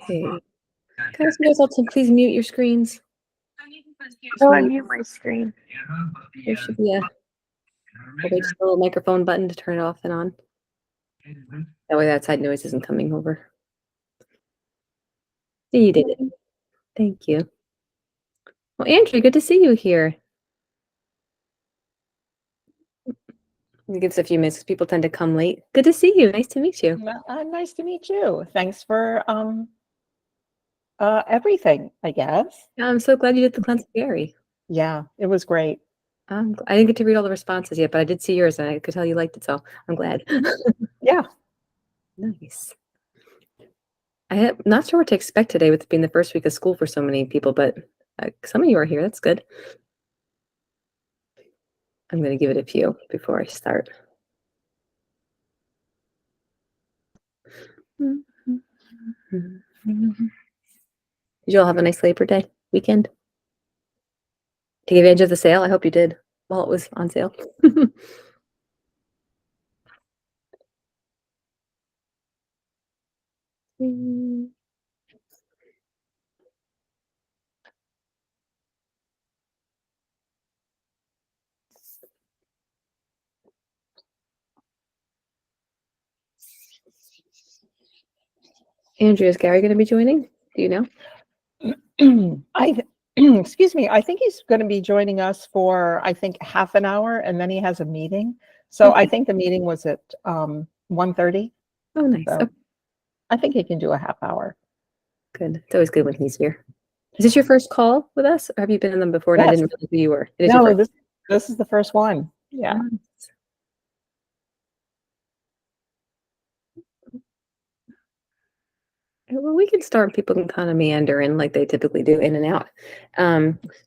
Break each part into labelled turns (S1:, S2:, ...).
S1: Okay. Can I ask you guys all to please mute your screens?
S2: Oh, I mute my screen.
S1: There should be just a little microphone button to turn it off and on. That way that side noise isn't coming over. So you did it. Thank you. Well, Andrew, good to see you here. It gives a few minutes. People tend to come late. Good to see you. Nice to meet you.
S2: Nice to meet you. Thanks for everything, I guess.
S1: I'm so glad you did the cleanse berry.
S2: Yeah, it was great.
S1: I didn't get to read all the responses yet, but I did see yours, and I could tell you liked it, so I'm glad.
S2: Yeah.
S1: Nice. I'm not sure what to expect today with it being the first week of school for so many people, but some of you are here. That's good. I'm going to give it a few before I start. Did you all have a nice Labor Day weekend? Take advantage of the sale? I hope you did while it was on sale. Andrea, is Gary going to be joining? Do you know?
S2: Excuse me. I think he's going to be joining us for, I think, half an hour, and then he has a meeting. So
S1: Okay.
S2: I think the meeting was at 1:30.
S1: Oh, nice.
S2: So
S1: Okay.
S2: I think he can do a half hour.
S1: Good. It's always good when he's here. Is this your first call with us, or have you been in them before? And
S2: Yes.
S1: I didn't know who you were. It is
S2: No,
S1: your first.
S2: this is the first one. Yeah.
S1: Nice. Well, we can start. People can kind of meander in like they typically do, in and out.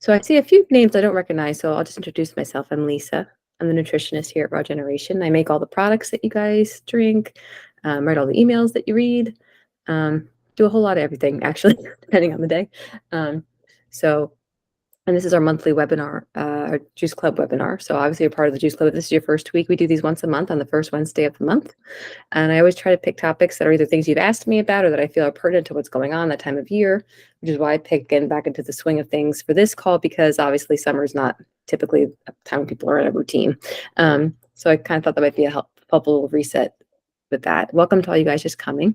S1: So I see a few names I don't recognize, so I'll just introduce myself. I'm Lisa. I'm the nutritionist here at Raw Generation. I make all the products that you guys drink, write all the emails that you read, do a whole lot of everything, actually, depending on the day. And this is our monthly webinar, our Juice Club webinar. So obviously you're part of the Juice Club. If this is your first week, we do these once a month on the first Wednesday of the month. And I always try to pick topics that are either things you've asked me about or that I feel are pertinent to what's going on that time of year, which is why I pick getting back into the swing of things for this call, because obviously summer is not typically a time when people are in a routine. So I kind of thought that might be a helpful little reset with that. Welcome to all you guys just coming.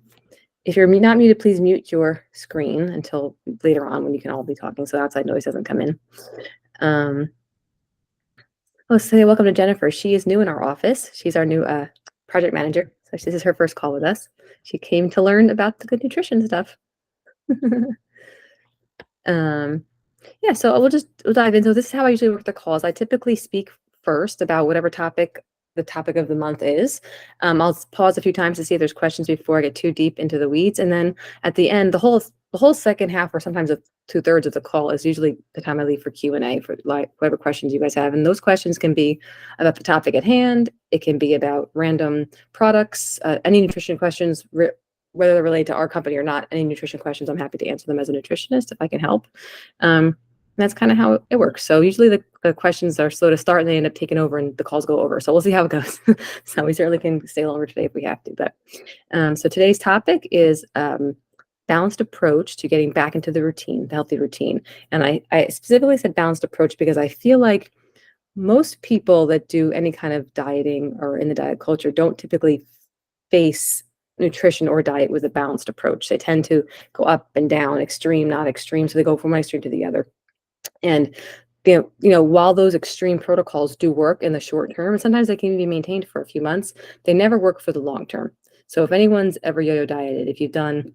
S1: If you're not muted, please mute your screen until later on when you can all be talking so outside noise doesn't come in. Let's say welcome to Jennifer. She is new in our office. She's our new project manager. So this is her first call with us. She came to learn about the good nutrition stuff. Yeah, so we'll dive in. So this is how I usually work the calls. I typically speak first about whatever topic the topic of the month is. I'll pause a few times to see if there's questions before I get too deep into the weeds. And then at the end, the whole second half, or sometimes 2/3 of the call, is usually the time I leave for Q&A for like whatever questions you guys have. And those questions can be about the topic at hand. It can be about random products, any nutrition questions, whether they're related to our company or not. Any nutrition questions, I'm happy to answer them as a nutritionist if I can help. That's kind of how it works. So usually the questions are slow to start and they end up taking over and the calls go over. So we'll see how it goes. So we certainly can stay longer today if we have to. But so today's topic is balanced approach to getting back into the routine, the healthy routine. And I specifically said balanced approach because I feel like most people that do any kind of dieting or in the diet culture don't typically face nutrition or diet with a balanced approach. They tend to go up and down, extreme, not extreme. So they go from one extreme to the other. And while those extreme protocols do work in the short term, and sometimes they can be maintained for a few months, they never work for the long term. So if anyone's ever yo-yo dieted, if you've done,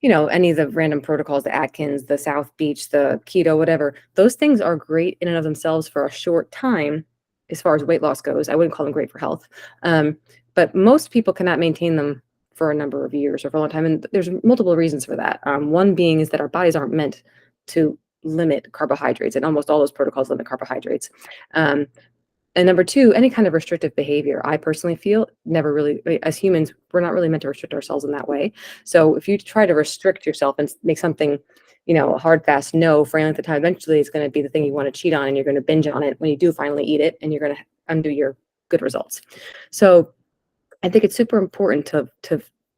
S1: any of the random protocols, the Atkins, the South Beach, the keto, whatever, those things are great in and of themselves for a short time as far as weight loss goes. I wouldn't call them great for health. But most people cannot maintain them for a number of years or for a long time. And there's multiple reasons for that. One being is that our bodies aren't meant to limit carbohydrates, and almost all those protocols limit carbohydrates. And number two, any kind of restrictive behavior, I personally feel never really, as humans, we're not really meant to restrict ourselves in that way. So if you try to restrict yourself and make something, a hard, fast no for any length of time, eventually it's going to be the thing you want to cheat on, and you're going to binge on it when you do finally eat it, and you're going to undo your good results. So I think it's super important to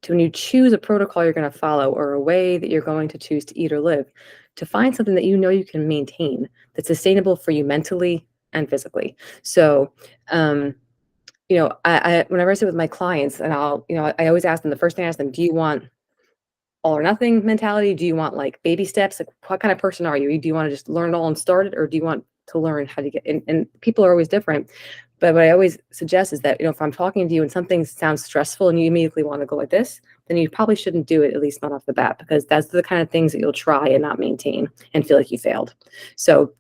S1: to when you choose a protocol you're going to follow or a way that you're going to choose to eat or live, to find something that you know you can maintain that's sustainable for you mentally and physically. So, whenever I sit with my clients and I always ask them, the first thing I ask them, do you want all or nothing mentality? Do you want like baby steps? Like what kind of person are you? Do you want to just learn it all and start it? Or do you want to learn how to get in? And people are always different. But what I always suggest is that, if I'm talking to you and something sounds stressful and you immediately want to go like this, then you probably shouldn't do it, at least not off the bat, because that's the kind of things that you'll try and not maintain and feel like you failed. So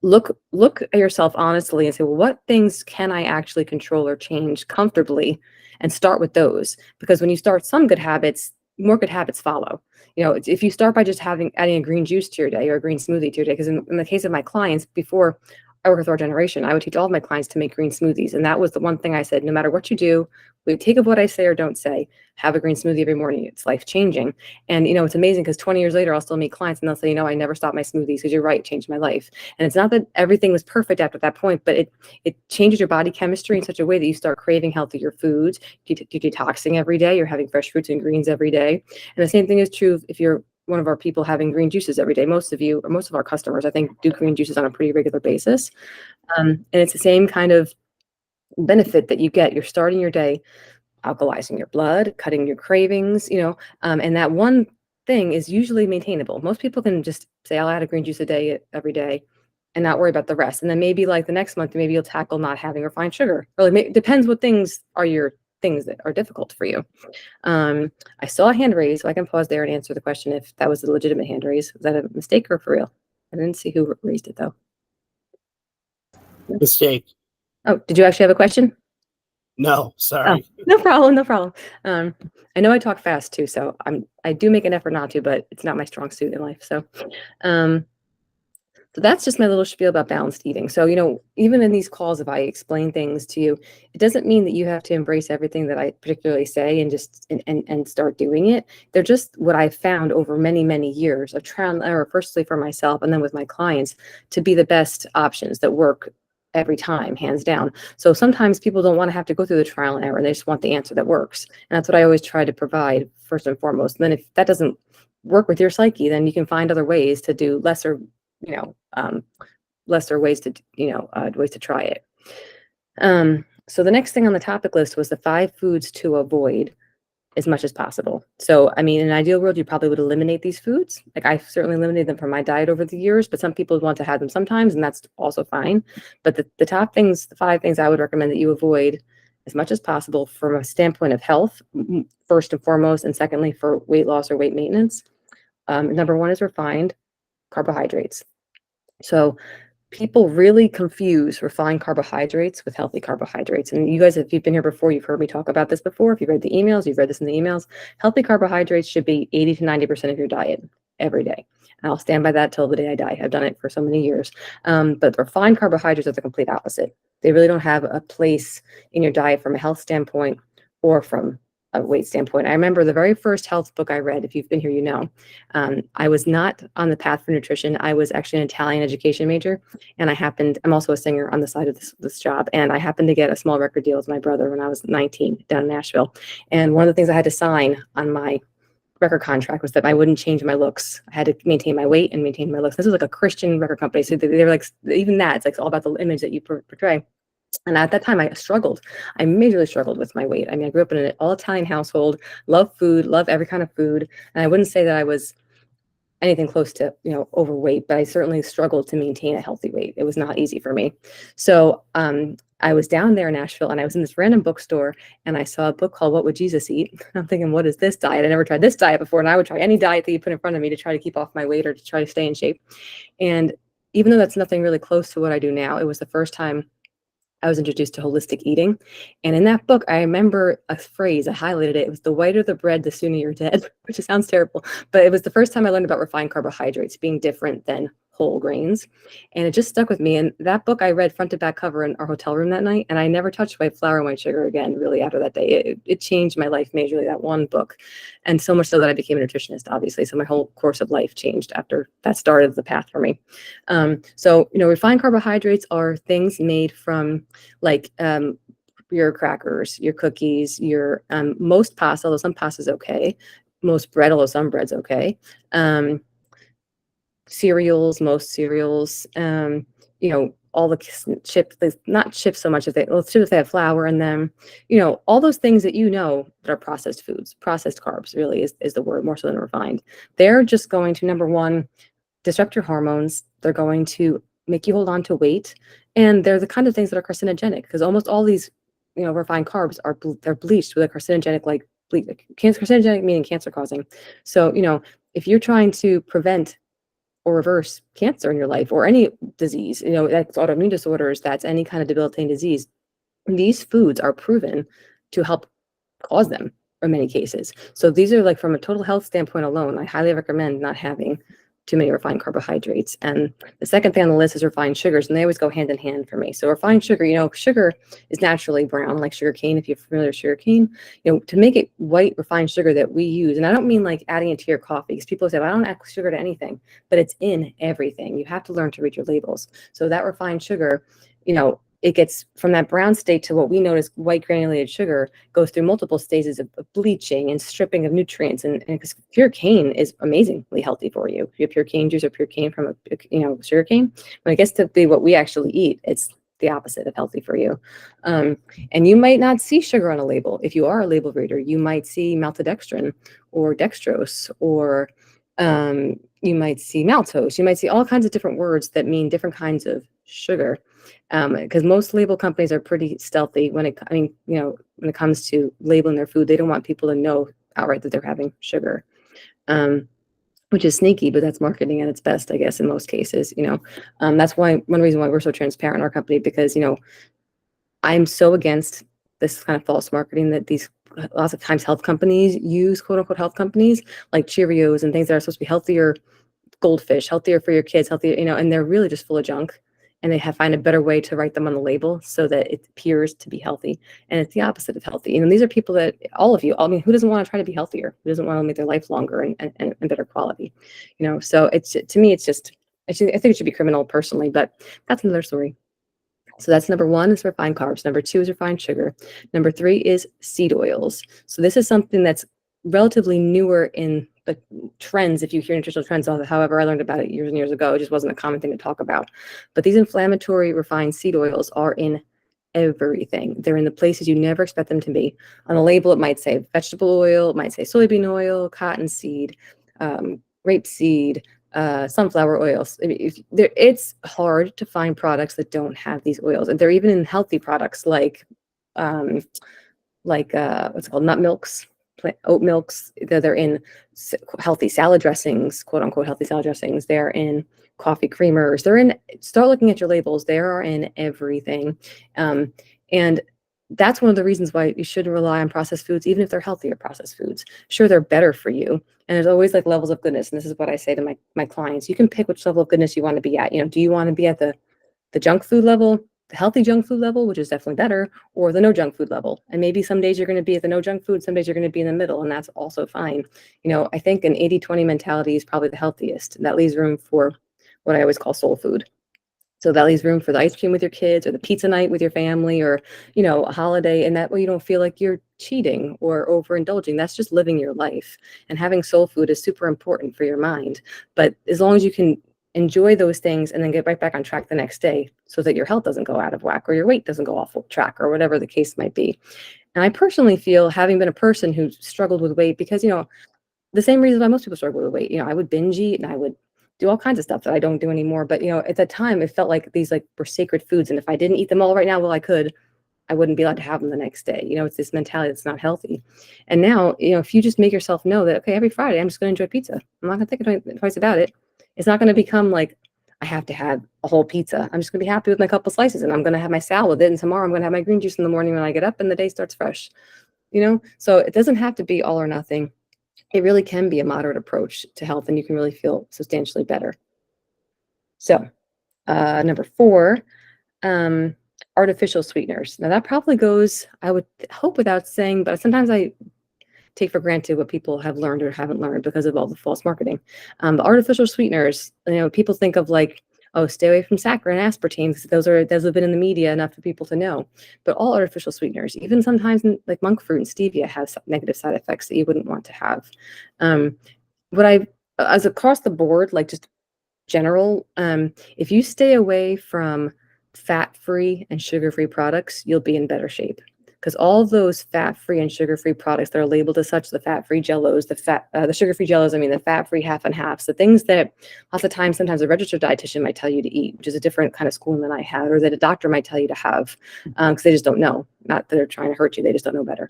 S1: look at yourself honestly and say, well, what things can I actually control or change comfortably, and start with those. Because when you start some good habits, more good habits follow. If you start by just adding a green juice to your day or a green smoothie to your day, because in the case of my clients, before I work with our generation, I would teach all of my clients to make green smoothies. And that was the one thing I said, no matter what you do, we take of what I say or don't say, have a green smoothie every morning. It's life changing. And, it's amazing because 20 years later, I'll still meet clients and they'll say, I never stopped my smoothies because you're right, it changed my life. And it's not that everything was perfect after that point, but it changes your body chemistry in such a way that you start craving healthier foods. You're detoxing every day. You're having fresh fruits and greens every day. And the same thing is true if you're one of our people having green juices every day. Most of you, or most of our customers, I think, do green juices on a pretty regular basis. And it's the same kind of benefit that you get. You're starting your day alkalizing your blood, cutting your cravings, and that one thing is usually maintainable. Most people can just say, I'll add a green juice a day every day and not worry about the rest. And then maybe like the next month, maybe you'll tackle not having refined sugar. Or like, depends what things are your things that are difficult for you. I saw a hand raise, so I can pause there and answer the question if that was a legitimate hand raise. Was that a mistake or for real? I didn't see who raised it though.
S3: Mistake.
S1: Oh, did you actually have a question?
S3: No, sorry.
S1: Oh, no problem, no problem. I know I talk fast too, so I do make an effort not to, but it's not my strong suit in life. So that's just my little spiel about balanced eating. So, even in these calls, if I explain things to you, it doesn't mean that you have to embrace everything that I particularly say and just and start doing it. They're just what I've found over many, many years of trial and error, firstly for myself and then with my clients, to be the best options that work every time, hands down. So sometimes people don't want to have to go through the trial and error. They just want the answer that works. And that's what I always try to provide first and foremost. And then if that doesn't work with your psyche, then you can find other ways to do lesser ways to, ways to try it. So the next thing on the topic list was the 5 foods to avoid as much as possible. So, in an ideal world, you probably would eliminate these foods. Like I've certainly eliminated them from my diet over the years, but some people want to have them sometimes, and that's also fine. But the top things, the 5 things I would recommend that you avoid as much as possible from a standpoint of health, first and foremost, and secondly, for weight loss or weight maintenance. Number 1 is refined carbohydrates. So people really confuse refined carbohydrates with healthy carbohydrates. And you guys, if you've been here before, you've heard me talk about this before. If you've read the emails, you've read this in the emails. Healthy carbohydrates should be 80 to 90% of your diet every day. And I'll stand by that till the day I die. I've done it for so many years. But refined carbohydrates are the complete opposite. They really don't have a place in your diet from a health standpoint or from a weight standpoint. I remember the very first health book I read, if you've been here, you know, I was not on the path for nutrition. I was actually an Italian education major. And I'm also a singer on the side of this job. And I happened to get a small record deal with my brother when I was 19 down in Nashville. And one of the things I had to sign on my record contract was that I wouldn't change my looks. I had to maintain my weight and maintain my looks. This was like a Christian record company. So they were like, even that, it's like all about the image that you portray. And at that time, I struggled. I majorly struggled with my weight. I grew up in an all-Italian household, love food, love every kind of food. And I wouldn't say that I was anything close to, overweight, but I certainly struggled to maintain a healthy weight. It was not easy for me. So I was down there in Nashville and I was in this random bookstore and I saw a book called What Would Jesus Eat? I'm thinking, what is this diet? I never tried this diet before. And I would try any diet that you put in front of me to try to keep off my weight or to try to stay in shape. And even though that's nothing really close to what I do now, it was the first time I was introduced to holistic eating. And in that book, I remember a phrase, I highlighted it. It was the whiter the bread, the sooner you're dead, which sounds terrible. But it was the first time I learned about refined carbohydrates being different than whole grains. And it just stuck with me. And that book I read front to back cover in our hotel room that night. And I never touched white flour and white sugar again, really, after that day. It changed my life majorly, that one book. And so much so that I became a nutritionist, obviously. So my whole course of life changed after that started the path for me. So refined carbohydrates are things made from your crackers, your cookies, your most pasta, although some pasta's okay, most bread, although some bread's okay, cereals, most cereals, all the chips, not chips so much as chips if they have flour in them, all those things that that are processed foods, processed carbs really is the word more so than refined. They're just going to, number one, disrupt your hormones. They're going to make you hold on to weight. And they're the kind of things that are carcinogenic because almost all these, refined carbs they're bleached with a carcinogenic carcinogenic meaning cancer causing. So, if you're trying to prevent or reverse cancer in your life or any disease, that's autoimmune disorders, that's any kind of debilitating disease, these foods are proven to help cause them in many cases. So these are from a total health standpoint alone, I highly recommend not having too many refined carbohydrates. And the second thing on the list is refined sugars, and they always go hand in hand for me. So refined sugar, sugar is naturally brown, like sugar cane, if you're familiar with sugar cane. To make it white refined sugar that we use, and I don't mean like adding it to your coffee, because people say, well, I don't add sugar to anything, but it's in everything. You have to learn to read your labels. So that refined sugar, it gets from that brown state to what we know as white granulated sugar, goes through multiple stages of bleaching and stripping of nutrients. And because pure cane is amazingly healthy for you. If you have pure cane juice or pure cane from sugar cane, when it gets to be what we actually eat, it's the opposite of healthy for you. And you might not see sugar on a label. If you are a label reader, you might see maltodextrin or dextrose, or you might see maltose. You might see all kinds of different words that mean different kinds of sugar. Because most label companies are pretty stealthy when it comes to labeling their food. They don't want people to know outright that they're having sugar, which is sneaky, but that's marketing at its best, I guess, in most cases. That's one reason why we're so transparent in our company, because I'm so against this kind of false marketing that these lots of times health companies use, quote unquote health companies, like Cheerios and things that are supposed to be healthier, goldfish, healthier for your kids, healthier, and they're really just full of junk. And they find a better way to write them on the label so that it appears to be healthy. And it's the opposite of healthy. These are people that, all of you, who doesn't want to try to be healthier? Who doesn't want to make their life longer and better quality? So to me, I think it should be criminal personally, but that's another story. So that's number one is refined carbs. Number two is refined sugar. Number three is seed oils. So this is something that's relatively newer in the trends. If you hear nutritional trends, however, I learned about it years and years ago. It just wasn't a common thing to talk about. But these inflammatory refined seed oils are in everything. They're in the places you never expect them to be. On the label, it might say vegetable oil, it might say soybean oil, cottonseed, rapeseed, sunflower oils. It's hard to find products that don't have these oils, and they're even in healthy products like what's it called, nut milks, oat milks. They're in healthy salad dressings, quote unquote healthy salad dressings. They're in coffee creamers. Start looking at your labels. They are in everything. And that's one of the reasons why you shouldn't rely on processed foods, even if they're healthier processed foods. Sure, they're better for you. And there's always levels of goodness. And this is what I say to my clients. You can pick which level of goodness you want to be at. Do you want to be at the junk food level, the healthy junk food level, which is definitely better, or the no junk food level? And maybe some days you're going to be at the no junk food, some days you're going to be in the middle, and that's also fine. I think an 80-20 mentality is probably the healthiest. That leaves room for what I always call soul food. So that leaves room for the ice cream with your kids, or the pizza night with your family, or, a holiday. And that way you don't feel like you're cheating or overindulging. That's just living your life. And having soul food is super important for your mind. But as long as you can enjoy those things and then get right back on track the next day so that your health doesn't go out of whack or your weight doesn't go off track or whatever the case might be. And I personally feel, having been a person who struggled with weight, because, the same reason why most people struggle with weight, I would binge eat and I would do all kinds of stuff that I don't do anymore. But, at the time it felt like these were sacred foods. And if I didn't eat them all right now, well, I wouldn't be allowed to have them the next day. It's this mentality that's not healthy. And now, if you just make yourself know that, okay, every Friday I'm just going to enjoy pizza. I'm not going to think twice about it. It's not going to become like I have to have a whole pizza. I'm just going to be happy with my couple slices, and I'm going to have my salad with it. And tomorrow I'm going to have my green juice in the morning when I get up and the day starts fresh. So it doesn't have to be all or nothing. It really can be a moderate approach to health, and you can really feel substantially better. So number four, artificial sweeteners. Now that probably goes, I would hope, without saying, but sometimes I take for granted what people have learned or haven't learned because of all the false marketing. The artificial sweeteners, people think of Oh, stay away from saccharin and aspartame, because those have been in the media enough for people to know. But all artificial sweeteners, even sometimes like monk fruit and stevia, have negative side effects that you wouldn't want to have. What I, as across the board, like just general, if you stay away from fat-free and sugar-free products, you'll be in better shape. Because all those fat-free and sugar-free products that are labeled as such, the fat-free jellos, the sugar-free jellos, I mean, the fat-free half and halves, the things that lots of times, sometimes a registered dietitian might tell you to eat, which is a different kind of schooling than I had, or that a doctor might tell you to have, because they just don't know. Not that they're trying to hurt you, they just don't know better.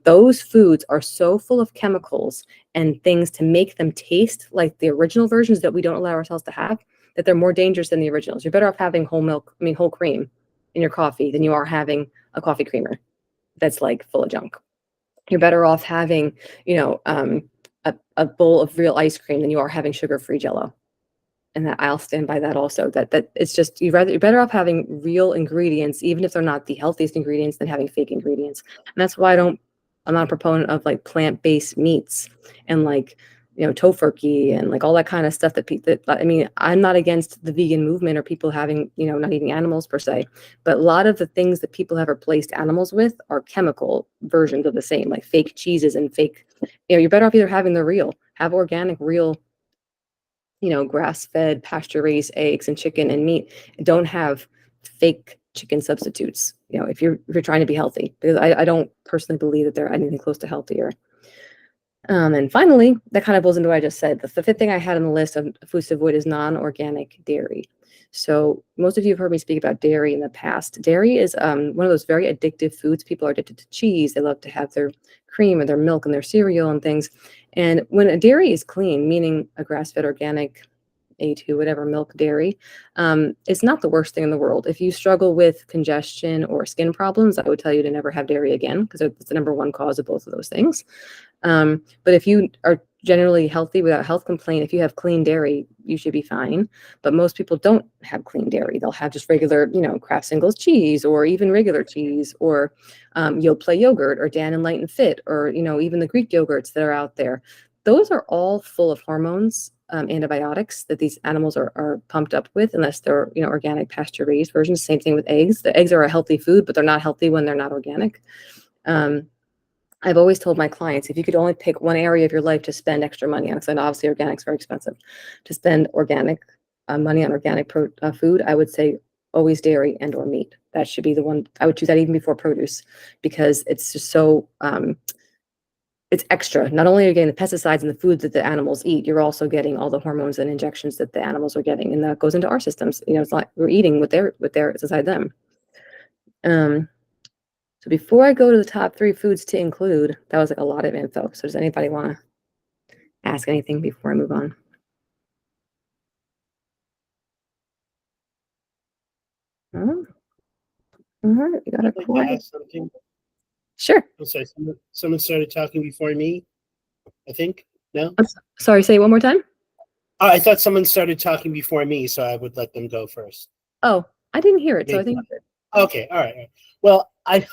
S1: Those foods are so full of chemicals and things to make them taste like the original versions that we don't allow ourselves to have, that they're more dangerous than the originals. You're better off having whole cream in your coffee than you are having a coffee creamer that's like full of junk. You're better off having, a bowl of real ice cream than you are having sugar-free Jello. And that I'll stand by that also. That it's just you're better off having real ingredients, even if they're not the healthiest ingredients, than having fake ingredients. And that's why I'm not a proponent of like plant-based meats and like tofurkey and like all that kind of stuff I mean, I'm not against the vegan movement or people having, not eating animals per se, but a lot of the things that people have replaced animals with are chemical versions of the same, like fake cheeses and fake, you're better off either having the real, have organic, real, grass-fed, pasture-raised eggs and chicken and meat. Don't have fake chicken substitutes, if you're trying to be healthy, because I don't personally believe that they're anything close to healthier. And finally, that kind of goes into what I just said. The fifth thing I had on the list of foods to avoid is non-organic dairy. So most of you have heard me speak about dairy in the past. Dairy is one of those very addictive foods. People are addicted to cheese. They love to have their cream or their milk and their cereal and things. And when a dairy is clean, meaning a grass-fed organic A2, whatever, milk dairy, it's not the worst thing in the world. If you struggle with congestion or skin problems, I would tell you to never have dairy again, because it's the number one cause of both of those things. But if you are generally healthy without health complaint, if you have clean dairy, you should be fine. But most people don't have clean dairy. They'll have just regular, Kraft Singles cheese, or even regular cheese, or Yoplait yogurt, or Dan and Light and Fit, or, even the Greek yogurts that are out there. Those are all full of hormones, antibiotics that these animals are pumped up with, unless they're, organic pasture raised versions. Same thing with eggs. The eggs are a healthy food, but they're not healthy when they're not organic. I've always told my clients, if you could only pick one area of your life to spend extra money on, because I know obviously organic is very expensive, to spend organic money on organic food, I would say always dairy and or meat. That should be the one. I would choose that even before produce, because it's just so, it's extra. Not only are you getting the pesticides in the food that the animals eat, you're also getting all the hormones and injections that the animals are getting, and that goes into our systems. It's like we're eating what they're inside them. So before I go to the top 3 foods to include, that was like a lot of info. So does anybody want to ask anything before I move on? All right, we got a
S3: I'd like to
S1: quiet.
S3: ask something.
S1: Sure.
S3: I'm sorry, someone started talking before me, I think. No?
S1: Sorry, say it one more time.
S3: I thought someone started talking before me, so I would let them go first.
S1: Oh, I didn't hear it, so I think.
S3: Okay, all right. Well, I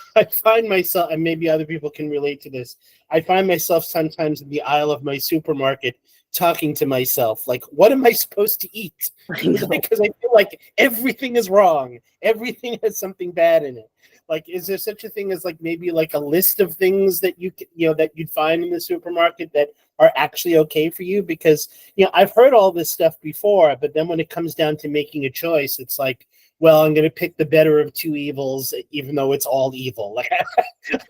S3: find myself, and maybe other people can relate to this, I find myself sometimes in the aisle of my supermarket talking to myself, like, what am I supposed to eat? Because I feel like everything is wrong. Everything has something bad in it. Like, is there such a thing as like maybe like a list of things that that you'd find in the supermarket that are actually okay for you? Because I've heard all this stuff before, but then when it comes down to making a choice, it's like, well, I'm going to pick the better of two evils, even though it's all evil. Like,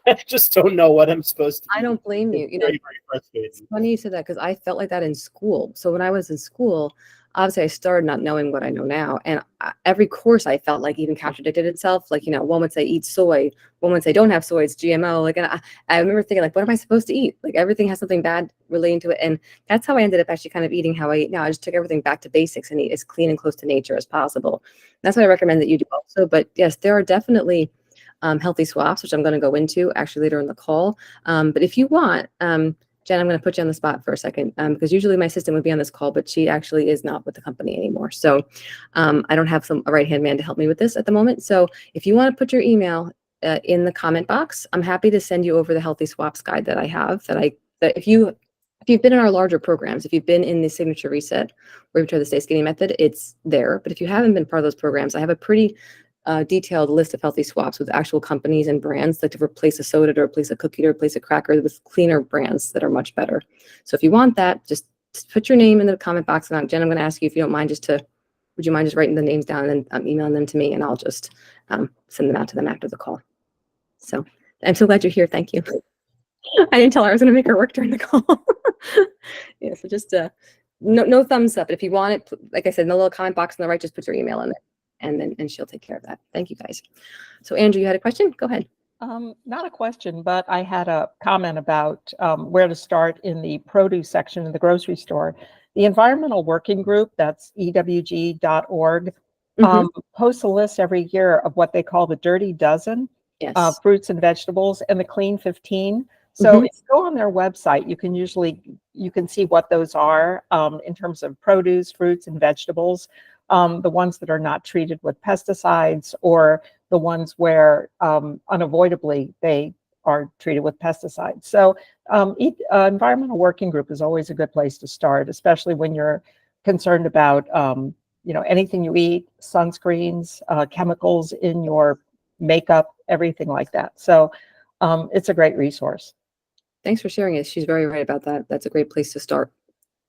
S3: I just don't know what I'm supposed to.
S1: I don't blame you.
S3: Very, very frustrating.
S1: It's funny you said that, because I felt like that in school. So when I was in school, obviously I started not knowing what I know now, and every course I felt like even contradicted itself. Like, one would say eat soy, one would say don't have soy, it's GMO. Like, and I remember thinking, like, what am I supposed to eat? Like, everything has something bad relating to it, and that's how I ended up actually kind of eating how I eat now. I just took everything back to basics and eat as clean and close to nature as possible. That's what I recommend that you do also. But yes, there are definitely healthy swaps, which I'm going to go into actually later in the call. But if you want, Jen, I'm going to put you on the spot for a second, because usually my assistant would be on this call, but she actually is not with the company anymore. So I don't have a right-hand man to help me with this at the moment. So if you want to put your email in the comment box, I'm happy to send you over the healthy swaps guide that I have. That if you If you've been in our larger programs, if you've been in the Signature Reset or you've tried the Stay Skinny Method, it's there. But if you haven't been part of those programs, I have a pretty detailed list of healthy swaps with actual companies and brands, like to replace a soda, to replace a cookie, to replace a cracker, with cleaner brands that are much better. So if you want that, just put your name in the comment box. And Jen, I'm going to ask you, if you don't mind, would you mind just writing the names down and then emailing them to me, and I'll just send them out to them after the call. So I'm so glad you're here. Thank you. I didn't tell her I was going to make her work during the call. Yeah, so just no thumbs up. If you want it, like I said, in the little comment box on the right, just put your email in it, and she'll take care of that. Thank you, guys. So Andrew, you had a question? Go ahead.
S2: Not a question, but I had a comment about where to start in the produce section of the grocery store. The Environmental Working Group, that's ewg.org, posts a list every year of what they call the Dirty Dozen,
S1: Yes.
S2: fruits and vegetables, and the Clean 15. So if you go on their website, you can see what those are in terms of produce, fruits, and vegetables, the ones that are not treated with pesticides, or the ones where unavoidably they are treated with pesticides. So Environmental Working Group is always a good place to start, especially when you're concerned about anything you eat, sunscreens, chemicals in your makeup, everything like that. So it's a great resource.
S1: Thanks for sharing it. She's very right about that. That's a great place to start,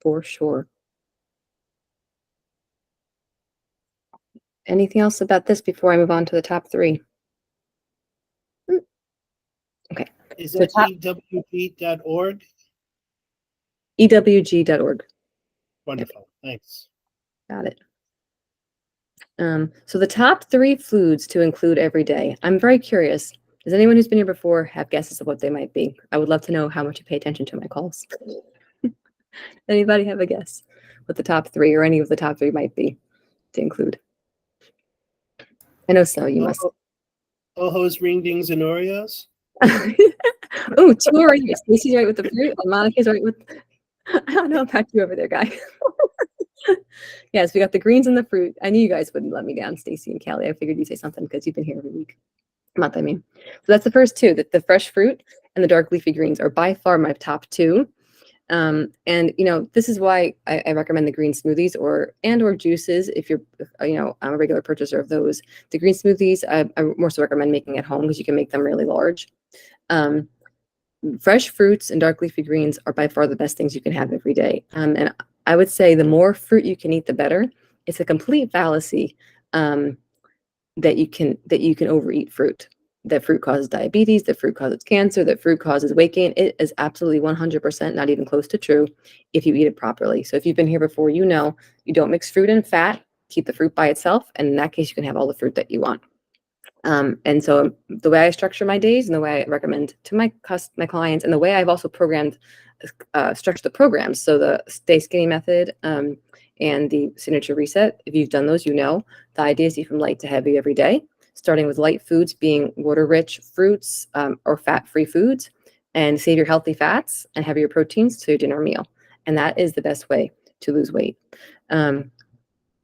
S1: for sure. Anything else about this before I move on to the top 3? Okay.
S3: Is that ewg.org?
S1: ewg.org.
S3: Wonderful. Thanks.
S1: Got it. So the top 3 foods to include every day. I'm very curious. Does anyone who's been here before have guesses of what they might be? I would love to know how much you pay attention to my calls. Anybody have a guess what the top 3 or any of the top 3 might be to include? I know so. You must.
S3: Ohos, ring dings, and Oreos.
S1: Oh, 2 Oreos. Stacey's right with the fruit, and Monica's right with. I don't know about you over there, guy. Yes, we got the greens and the fruit. I knew you guys wouldn't let me down, Stacy and Kelly. I figured you'd say something because you've been here every week. Month, I mean. So that's the first 2. The fresh fruit and the dark leafy greens are by far my top 2. And this is why I recommend the green smoothies or juices if you're I'm a regular purchaser of those. The green smoothies I more so recommend making at home because you can make them really large. Fresh fruits and dark leafy greens are by far the best things you can have every day. And I would say the more fruit you can eat, the better. It's a complete fallacy that you can overeat fruit. That fruit causes diabetes, that fruit causes cancer, that fruit causes weight gain. It is absolutely 100% not even close to true if you eat it properly. So if you've been here before, you don't mix fruit and fat, keep the fruit by itself, and in that case, you can have all the fruit that you want. And so the way I structure my days and the way I recommend to my clients and the way I've also structured the programs, so the Stay Skinny Method and the Signature Reset, if you've done those, the idea is eat from light to heavy every day, starting with light foods being water-rich fruits or fat-free foods, and save your healthy fats and heavier proteins to your dinner meal. And that is the best way to lose weight. And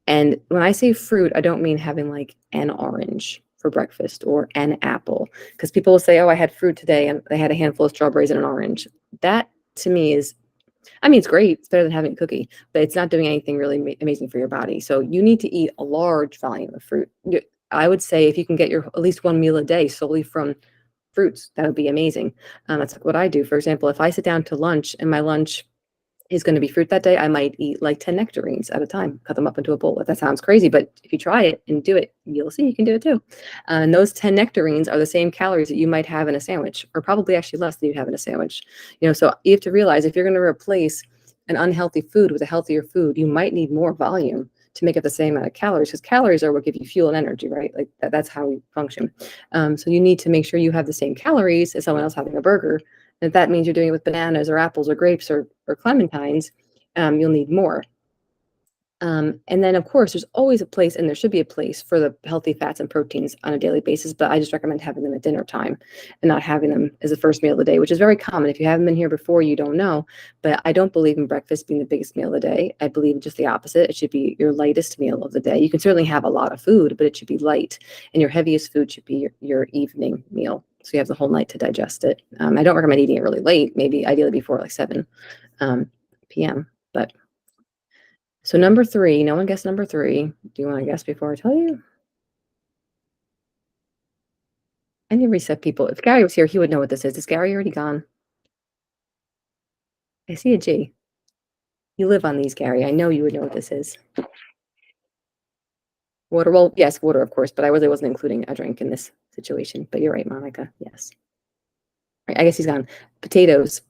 S1: when I say fruit, I don't mean having like an orange for breakfast or an apple, because people will say, oh, I had fruit today and they had a handful of strawberries and an orange. That to me is, it's great. It's better than having a cookie, but it's not doing anything really amazing for your body. So you need to eat a large volume of fruit. I would say if you can get at least 1 meal a day solely from fruits, that would be amazing. That's what I do. For example, if I sit down to lunch and my lunch is going to be fruit that day, I might eat like 10 nectarines at a time, cut them up into a bowl. That sounds crazy, but if you try it and do it, you'll see you can do it too. And those 10 nectarines are the same calories that you might have in a sandwich, or probably actually less than you have in a sandwich. So you have to realize if you're going to replace an unhealthy food with a healthier food, you might need more volume to make up the same amount of calories, because calories are what give you fuel and energy, right? Like that's how we function. So you need to make sure you have the same calories as someone else having a burger. And if that means you're doing it with bananas or apples or grapes or clementines, you'll need more. And then, of course, there's always a place, and there should be a place for the healthy fats and proteins on a daily basis, but I just recommend having them at dinner time and not having them as the first meal of the day, which is very common. If you haven't been here before, you don't know, but I don't believe in breakfast being the biggest meal of the day. I believe just the opposite. It should be your lightest meal of the day. You can certainly have a lot of food, but it should be light, and your heaviest food should be your evening meal, So you have the whole night to digest it. I don't recommend eating it really late, maybe ideally before like 7 p.m. But so number 3, no one guessed number 3. Do you want to guess before I tell you? I need to reset people. If Gary was here, he would know what this is. Is Gary already gone? I see a G. You live on these, Gary. I know you would know what this is. Water. Well, yes, water, of course, but I really wasn't including a drink in this situation. But you're right, Monica. Yes. Right, I guess he's gone. Potatoes.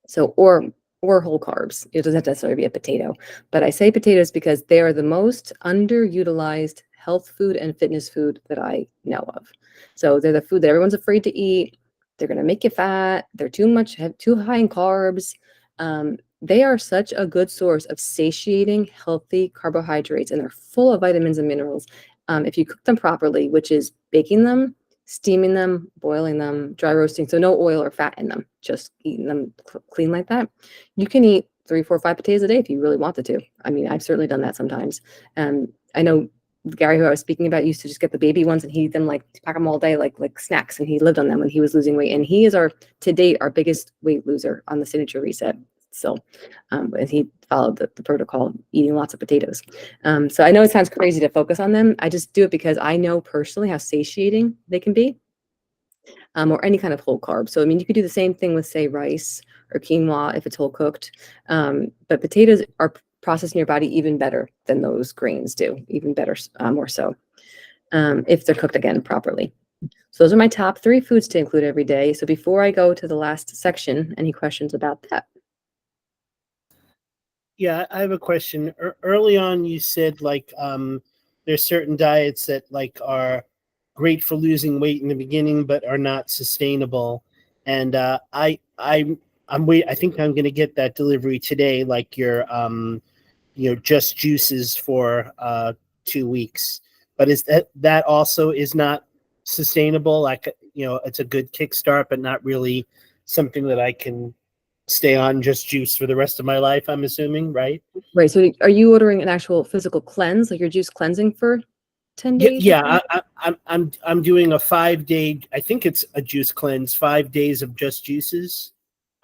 S1: So, or whole carbs. It doesn't have to necessarily be a potato. But I say potatoes because they are the most underutilized health food and fitness food that I know of. So they're the food that everyone's afraid to eat. They're going to make you fat. They're too high in carbs. They are such a good source of satiating, healthy carbohydrates, and they're full of vitamins and minerals. If you cook them properly, which is baking them, steaming them, boiling them, dry roasting, so no oil or fat in them, just eating them clean like that. You can eat 3, 4, 5 potatoes a day if you really wanted to. I mean, I've certainly done that sometimes. I know Gary, who I was speaking about, used to just get the baby ones and he'd them like pack them all day like snacks, and he lived on them when he was losing weight. And he is to date our biggest weight loser on the Signature Reset. So, and he followed the protocol, eating lots of potatoes. So I know it sounds crazy to focus on them. I just do it because I know personally how satiating they can be, or any kind of whole carb. So, I mean, you could do the same thing with, say, rice or quinoa if it's whole cooked. But potatoes are processed in your body even better than those grains do, even better, more so, if they're cooked, again, properly. So those are my top 3 foods to include every day. So before I go to the last section, any questions about that?
S3: Yeah, I have a question. Early on, you said like there's certain diets that like are great for losing weight in the beginning, but are not sustainable. And I think I'm going to get that delivery today. Like your just juices for 2 weeks. But is that also is not sustainable? Like it's a good kickstart, but not really something that I can stay on just juice for the rest of my life, I'm assuming, right?
S1: Right. So are you ordering an actual physical cleanse, like your juice cleansing for 10 days?
S3: Yeah. I'm doing a 5-day. I think it's a juice cleanse, 5 days of just juices.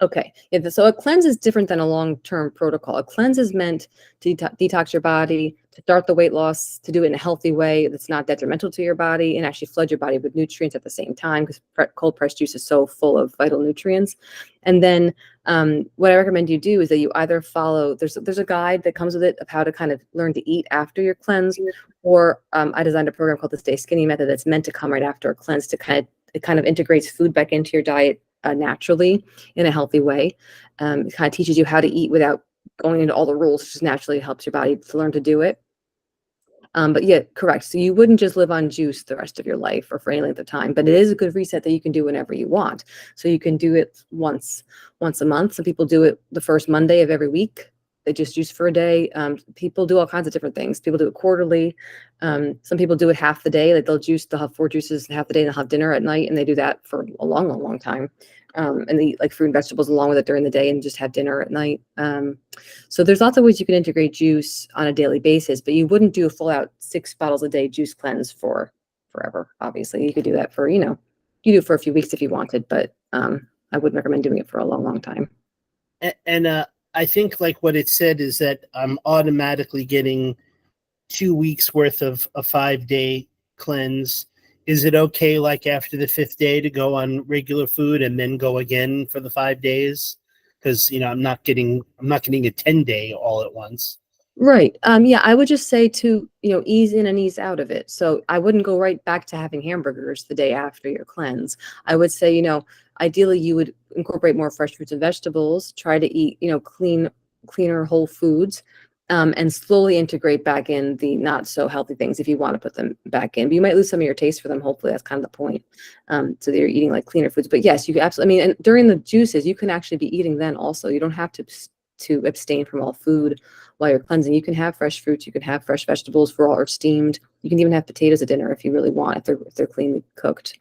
S1: Okay. Yeah, so a cleanse is different than a long-term protocol. A cleanse is meant to detox your body, to start the weight loss, to do it in a healthy way that's not detrimental to your body, and actually flood your body with nutrients at the same time, because cold pressed juice is so full of vital nutrients. And then what I recommend you do is that you either follow, there's a guide that comes with it of how to kind of learn to eat after your cleanse, or I designed a program called the Stay Skinny Method that's meant to come right after a cleanse to kind of integrates food back into your diet naturally in a healthy way. It kind of teaches you how to eat without going into all the rules. It just naturally helps your body to learn to do it. But yeah, correct. So you wouldn't just live on juice the rest of your life or for any length of time, but it is a good reset that you can do whenever you want. So you can do it once a month. Some people do it the first Monday of every week. They just juice for a day. People do all kinds of different things. People do it quarterly. Some people do it half the day. Like they'll have 4 juices half the day and they'll have dinner at night, and they do that for a long, long, long time. And they eat like fruit and vegetables along with it during the day and just have dinner at night. So there's lots of ways you can integrate juice on a daily basis, but you wouldn't do a full out 6 bottles a day juice cleanse for forever. Obviously, you could do that for, you do it for a few weeks if you wanted, but I wouldn't recommend doing it for a long, long time.
S3: And I think like what it said is that I'm automatically getting 2 weeks worth of a 5-day cleanse. Is it okay, like after the 5th day, to go on regular food and then go again for the 5 days? Because I'm not getting a 10-day all at once.
S1: Right. Yeah, I would just say to, ease in and ease out of it. So I wouldn't go right back to having hamburgers the day after your cleanse. I would say, ideally you would incorporate more fresh fruits and vegetables, try to eat, cleaner whole foods, and slowly integrate back in the not so healthy things if you want to put them back in. But you might lose some of your taste for them. Hopefully that's kind of the point. So that you're eating like cleaner foods. But yes, you absolutely, and during the juices, you can actually be eating then also. You don't have to abstain from all food while you're cleansing. You can have fresh fruits, you can have fresh vegetables raw or steamed. You can even have potatoes at dinner if you really want, if they're cleanly cooked.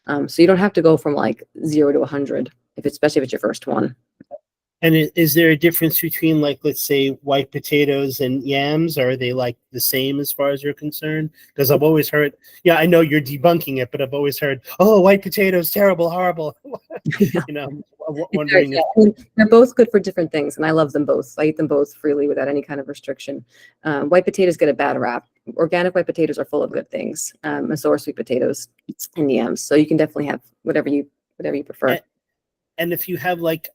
S1: So you don't have to go from like 0 to 100, especially if it's your first one.
S3: And is there a difference between, like, let's say, white potatoes and yams? Are they like the same as far as you're concerned? Because I've always heard, yeah, I know you're debunking it, but I've always heard, oh, white potatoes, terrible, horrible.
S1: Yeah.
S3: You know, wondering
S1: Yeah,
S3: if.
S1: I mean, they're both good for different things, and I love them both. I eat them both freely without any kind of restriction. White potatoes get a bad rap. Organic white potatoes are full of good things, and so are sweet potatoes and yams. So you can definitely have whatever you prefer.
S3: And if you have like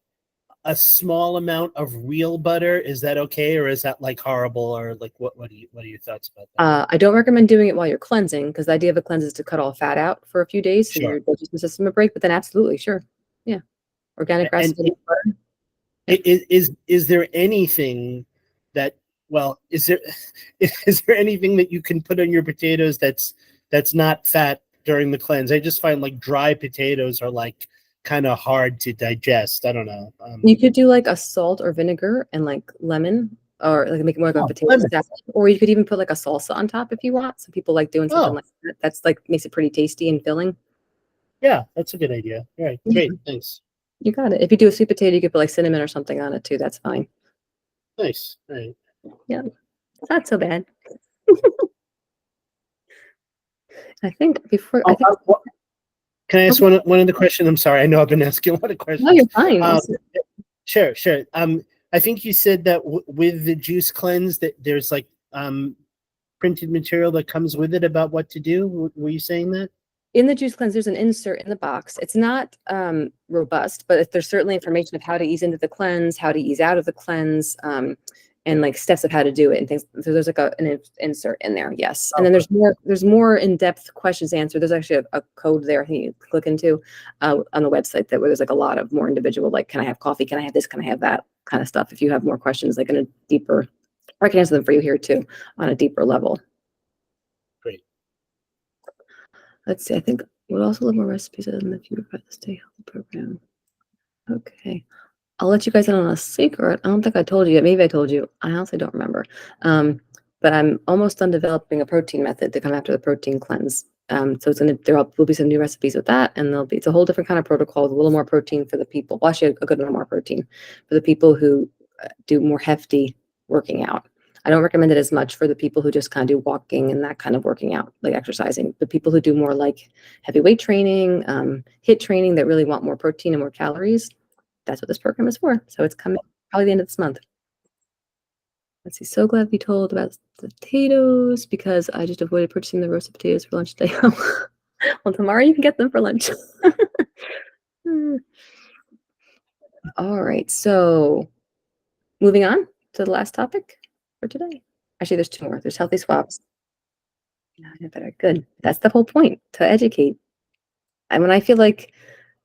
S3: a small amount of real butter, is that okay, or is that like horrible, or like what are your thoughts about that?
S1: I don't recommend doing it while you're cleansing, because the idea of a cleanse is to cut all fat out for a few days, so
S3: Sure.
S1: your digestive system a break. But then absolutely, sure, yeah, organic
S3: And
S1: grass-fed butter. Yeah.
S3: is there anything that, well, is there anything that you can put on your potatoes that's not fat during the cleanse? I just find like dry potatoes are like kind of hard to digest. I don't know.
S1: You could do like a salt or vinegar and like lemon, or like make it more like a potato
S3: lemon.
S1: salad. Or you could even put like a salsa on top if you want. Some people like doing something
S3: Oh.
S1: like that. That's like makes it pretty tasty and filling.
S3: Yeah, that's a good idea. All right,
S1: Yeah.
S3: great, thanks.
S1: You got it. If you do a sweet potato, you could put like cinnamon or something on it too. That's fine.
S3: Nice. All right.
S1: Yeah, it's not so bad. I think before I think
S3: Can I ask one other question? I'm sorry, I know I've been asking a lot of questions.
S1: no, you're fine.
S3: Sure. I think you said that with the juice cleanse that there's like printed material that comes with it about what to do. Were you saying that?
S1: In the juice cleanse, there's an insert in the box. It's not robust, but there's certainly information of how to ease into the cleanse, how to ease out of the cleanse, and like steps of how to do it and things. So there's like an insert in there, yes. And then there's more in-depth questions answered. There's actually a code there you click into on the website where there's like a lot of more individual, like, can I have coffee? Can I have this? Can I have that kind of stuff? If you have more questions, like in a deeper, I can answer them for you here too on a deeper level.
S3: Great.
S1: Let's see. I think we'll also look more recipes in the future about the Stay Healthy program. Okay. I'll let you guys in on a secret. I don't think I told you yet. Maybe I told you. I honestly don't remember. But I'm almost done developing a protein method to come after the protein cleanse. So there will be some new recipes with that, and it's a whole different kind of protocol with a little more protein for the people. Well, actually, a good amount more protein for the people who do more hefty working out. I don't recommend it as much for the people who just kind of do walking and that kind of working out, like exercising. The people who do more like heavy weight training, HIIT training that really want more protein and more calories, that's what this program is for. So it's coming probably the end of this month. Let's see. So glad we told about the potatoes because I just avoided purchasing the roasted potatoes for lunch today. Well, tomorrow you can get them for lunch. All right. So moving on to the last topic for today. Actually, there's two more. There's healthy swaps. Yeah, better. Good. That's the whole point, to educate. And when I feel like,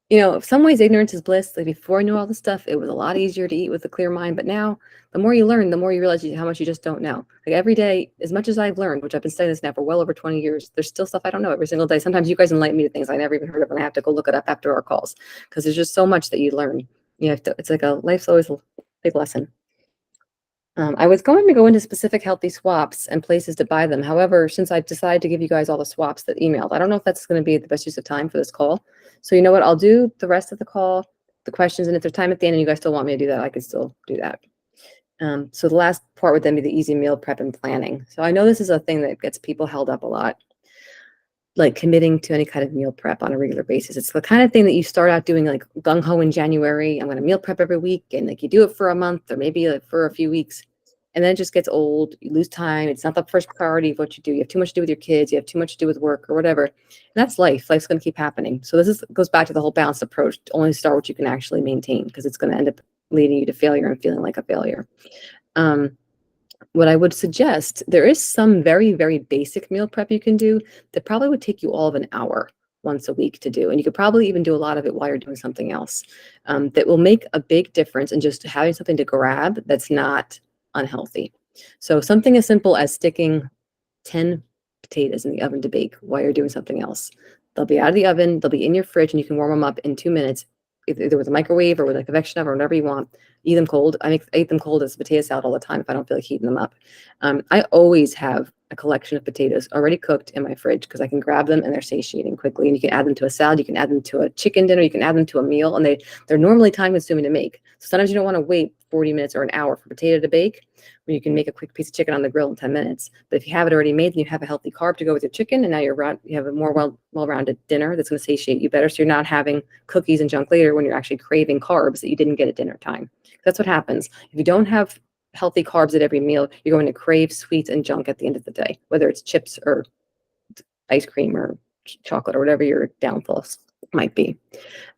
S1: in some ways ignorance is bliss. Like before I knew all this stuff, it was a lot easier to eat with a clear mind. But now the more you learn, the more you realize how much you just don't know. Like every day, as much as I've learned, which I've been studying this now for well over 20 years, there's still stuff I don't know every single day. Sometimes you guys enlighten me to things I never even heard of, and I have to go look it up after our calls because there's just so much that you learn. You have to, it's like life's always a big lesson. I was going to go into specific healthy swaps and places to buy them. However, since I've decided to give you guys all the swaps that emailed, I don't know if that's going to be the best use of time for this call. So you know what? I'll do the rest of the call, the questions, and if there's time at the end and you guys still want me to do that, I can still do that. So the last part would then be the easy meal prep and planning. So I know this is a thing that gets people held up a lot, like committing to any kind of meal prep on a regular basis. It's the kind of thing that you start out doing like gung-ho in January. I'm going to meal prep every week. And like you do it for a month or maybe like for a few weeks. And then it just gets old. You lose time. It's not the first priority of what you do. You have too much to do with your kids. You have too much to do with work or whatever. And that's life. Life's going to keep happening. So this goes back to the whole balanced approach. To only start what you can actually maintain because it's going to end up leading you to failure and feeling like a failure. What I would suggest, there is some very, very basic meal prep you can do that probably would take you all of an hour once a week to do. And you could probably even do a lot of it while you're doing something else that will make a big difference in just having something to grab that's not unhealthy. So something as simple as sticking 10 potatoes in the oven to bake while you're doing something else. They'll be out of the oven, they'll be in your fridge, and you can warm them up in 2 minutes, either with a microwave or with a convection oven or whatever you want. Eat them cold. I eat them cold as potato salad all the time if I don't feel like heating them up. I always have a collection of potatoes already cooked in my fridge because I can grab them and they're satiating quickly. And you can add them to a salad, you can add them to a chicken dinner, you can add them to a meal, and they're normally time consuming to make. So sometimes you don't want to wait 40 minutes or an hour for potato to bake, when you can make a quick piece of chicken on the grill in 10 minutes. But if you have it already made, then you have a healthy carb to go with your chicken, and now you have a more well-rounded dinner that's going to satiate you better. So you're not having cookies and junk later when you're actually craving carbs that you didn't get at dinner time. That's what happens. If you don't have healthy carbs at every meal, you're going to crave sweets and junk at the end of the day, whether it's chips or ice cream or chocolate or whatever your downfall might be.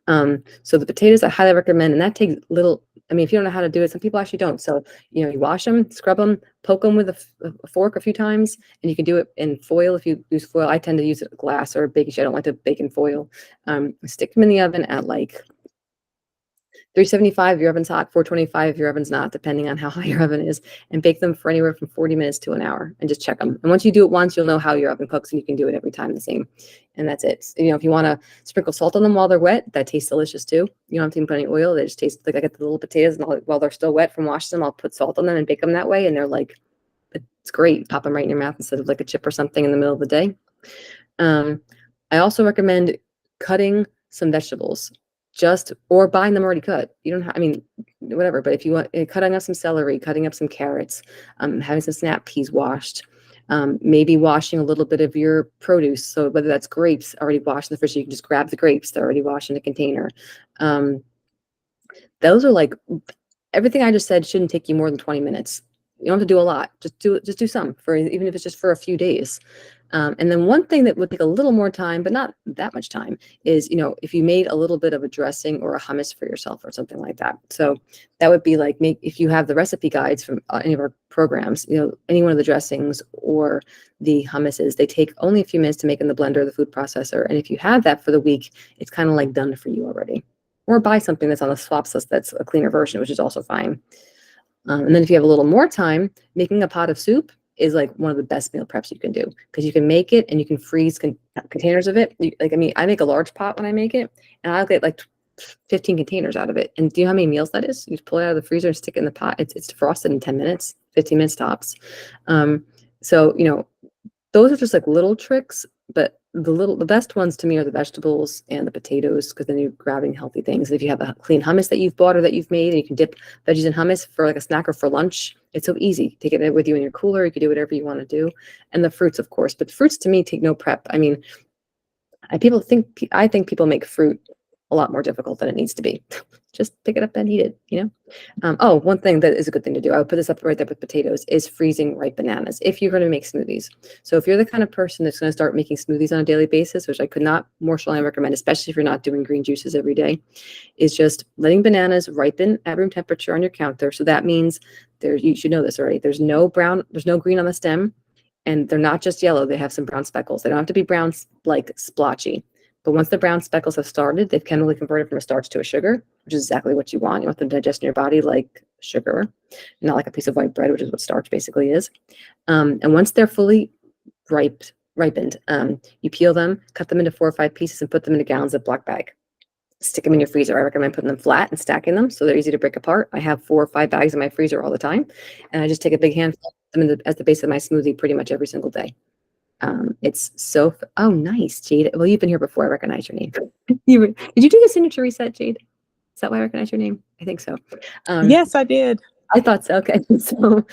S1: So the potatoes I highly recommend, and that takes little. I mean, if you don't know how to do it, some people actually don't. So, you wash them, scrub them, poke them with a fork a few times, and you can do it in foil if you use foil. I tend to use glass or baking sheet. I don't like to bake in foil. Stick them in the oven at like 375 if your oven's hot, 425 if your oven's not, depending on how high your oven is, and bake them for anywhere from 40 minutes to an hour, and just check them. And once you do it once, you'll know how your oven cooks, and you can do it every time the same. And that's it. If you want to sprinkle salt on them while they're wet, that tastes delicious too. You don't have to even put any oil. They just taste like, I get the little potatoes, and while they're still wet from washing them, I'll put salt on them and bake them that way, and they're like, it's great. Pop them right in your mouth instead of like a chip or something in the middle of the day. I also recommend cutting some vegetables, or buying them already cut. You don't have, whatever, but if you want, cutting up some celery, cutting up some carrots, having some snap peas washed, maybe washing a little bit of your produce. So whether that's grapes already washed in the fridge, you can just grab the grapes, they're already washed in a container. Those are like, everything I just said shouldn't take you more than 20 minutes. You don't have to do a lot. Just do some, even if it's just for a few days. And then one thing that would take a little more time, but not that much time, is, if you made a little bit of a dressing or a hummus for yourself or something like that. So that would be like, if you have the recipe guides from any of our programs, any one of the dressings or the hummuses, they take only a few minutes to make in the blender or the food processor. And if you have that for the week, it's kind of like done for you already. Or buy something that's on the swaps list that's a cleaner version, which is also fine. And then if you have a little more time, making a pot of soup is like one of the best meal preps you can do, because you can make it and you can freeze containers of it. I make a large pot when I make it, and I'll get like 15 containers out of it. And do you know how many meals that is? You just pull it out of the freezer and stick it in the pot. It's defrosted in 10 minutes, 15 minutes tops. So, those are just like little tricks, but the best ones to me are the vegetables and the potatoes, because then you're grabbing healthy things. If you have a clean hummus that you've bought or that you've made, and you can dip veggies in hummus for like a snack or for lunch, it's so easy. Take it with you in your cooler. You can do whatever you want to do. And the fruits, of course, but fruits to me take no prep. I think people make fruit a lot more difficult than it needs to be. Just pick it up and eat it, one thing that is a good thing to do, I would put this up right there with potatoes, is freezing ripe bananas if you're going to make smoothies. So if you're the kind of person that's going to start making smoothies on a daily basis, which I could not more strongly recommend, especially if you're not doing green juices every day, is just letting bananas ripen at room temperature on your counter. So that means you should know this already. There's no green on the stem, and they're not just yellow. They have some brown speckles. They don't have to be brown like splotchy. But once the brown speckles have started, they've chemically converted from a starch to a sugar, which is exactly what you want. You want them to digest in your body like sugar, not like a piece of white bread, which is what starch basically is. And once they're fully ripened, you peel them, cut them into 4 or 5 pieces, and put them in a gallon Ziploc bag. Stick them in your freezer. I recommend putting them flat and stacking them so they're easy to break apart. I have 4 or 5 bags in my freezer all the time, and I just take a big handful, put them as the base of my smoothie pretty much every single day. It's so, oh, nice, Jade. Well, you've been here before. I recognize your name. Did you do the signature reset, Jade? Is that why I recognize your name? I think so.
S2: Yes, I did.
S1: I thought so. Okay. So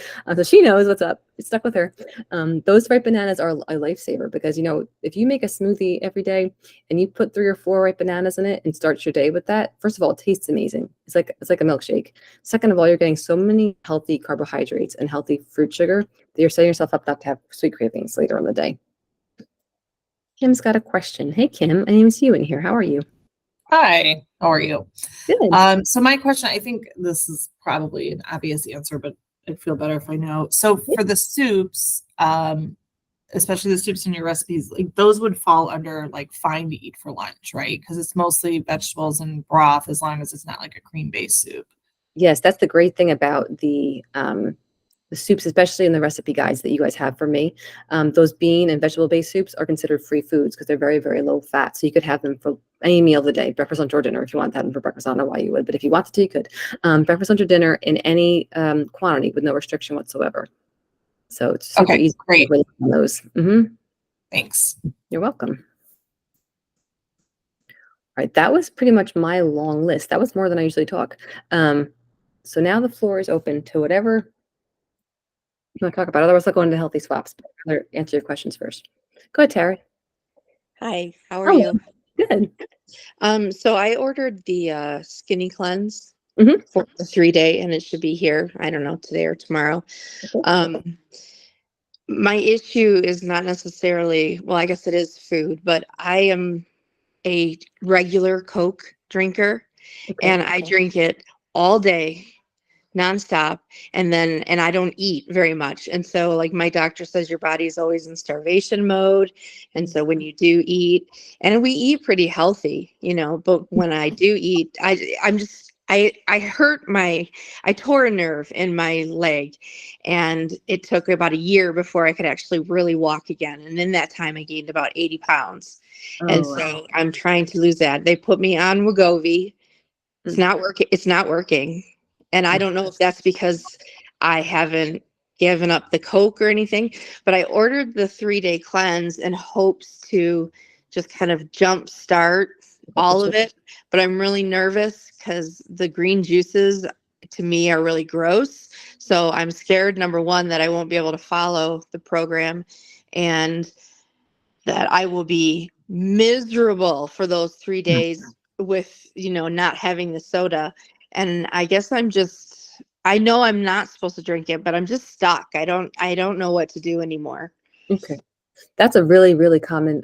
S1: she knows what's up. It's stuck with her. Those ripe bananas are a lifesaver, because, if you make a smoothie every day and you put 3 or 4 ripe bananas in it and start your day with that, first of all, it tastes amazing. It's like a milkshake. Second of all, you're getting so many healthy carbohydrates and healthy fruit sugar that you're setting yourself up not to have sweet cravings later in the day. Kim's got a question. Hey, Kim, my name is Ewan here. How are you?
S4: Hi, how are you?
S1: Good.
S4: So my question, I think this is probably an obvious answer, but I'd feel better if I know. So for the soups, especially the soups in your recipes, like those would fall under like fine to eat for lunch, right? Because it's mostly vegetables and broth, as long as it's not like a cream-based soup.
S1: Yes, that's the great thing about the soups, especially in the recipe guides that you guys have for me. Those bean and vegetable-based soups are considered free foods because they're very, very low fat. So you could have them for any meal of the day, breakfast, lunch, or dinner. If you want to have them for breakfast, I don't know why you would, but if you wanted to, you could. Breakfast, lunch, or dinner in any quantity with no restriction whatsoever. So it's super
S4: Okay,
S1: easy to
S4: great.
S1: relate on those. Mhm.
S4: Thanks.
S1: You're welcome. All right, that was pretty much my long list. That was more than I usually talk. So now the floor is open to whatever you want to talk about. Otherwise, I'll go into healthy swaps. But I'd rather answer your questions first. Go ahead, Terry.
S5: Hi, how are
S1: Oh,
S5: you?
S1: good.
S5: So I ordered the skinny cleanse
S1: Mhm.
S5: for the 3-day, and it should be here, I don't know, today or tomorrow.
S1: Okay.
S5: My issue is not necessarily, well, I guess it is food, but I am a regular Coke drinker,
S1: Okay.
S5: and I drink it all day, nonstop, and I don't eat very much. And so like my doctor says your body's always in starvation mode. And so when you do eat, and we eat pretty healthy, but when I do eat, I hurt I tore a nerve in my leg, and it took about a year before I could actually really walk again. And in that time I gained about 80 pounds. And
S1: Oh, wow.
S5: so I'm trying to lose that. They put me on Wegovy. It's not working. It's not working. And I don't know if that's because I haven't given up the Coke or anything, but I ordered the 3-day cleanse in hopes to just kind of jump start all of it. But I'm really nervous because the green juices to me are really gross. So I'm scared, number one, that I won't be able to follow the program and that I will be miserable for those 3 days with, not having the soda. And I guess I know I'm not supposed to drink it, but I'm just stuck. I don't know what to do anymore.
S1: Okay. That's a really, really common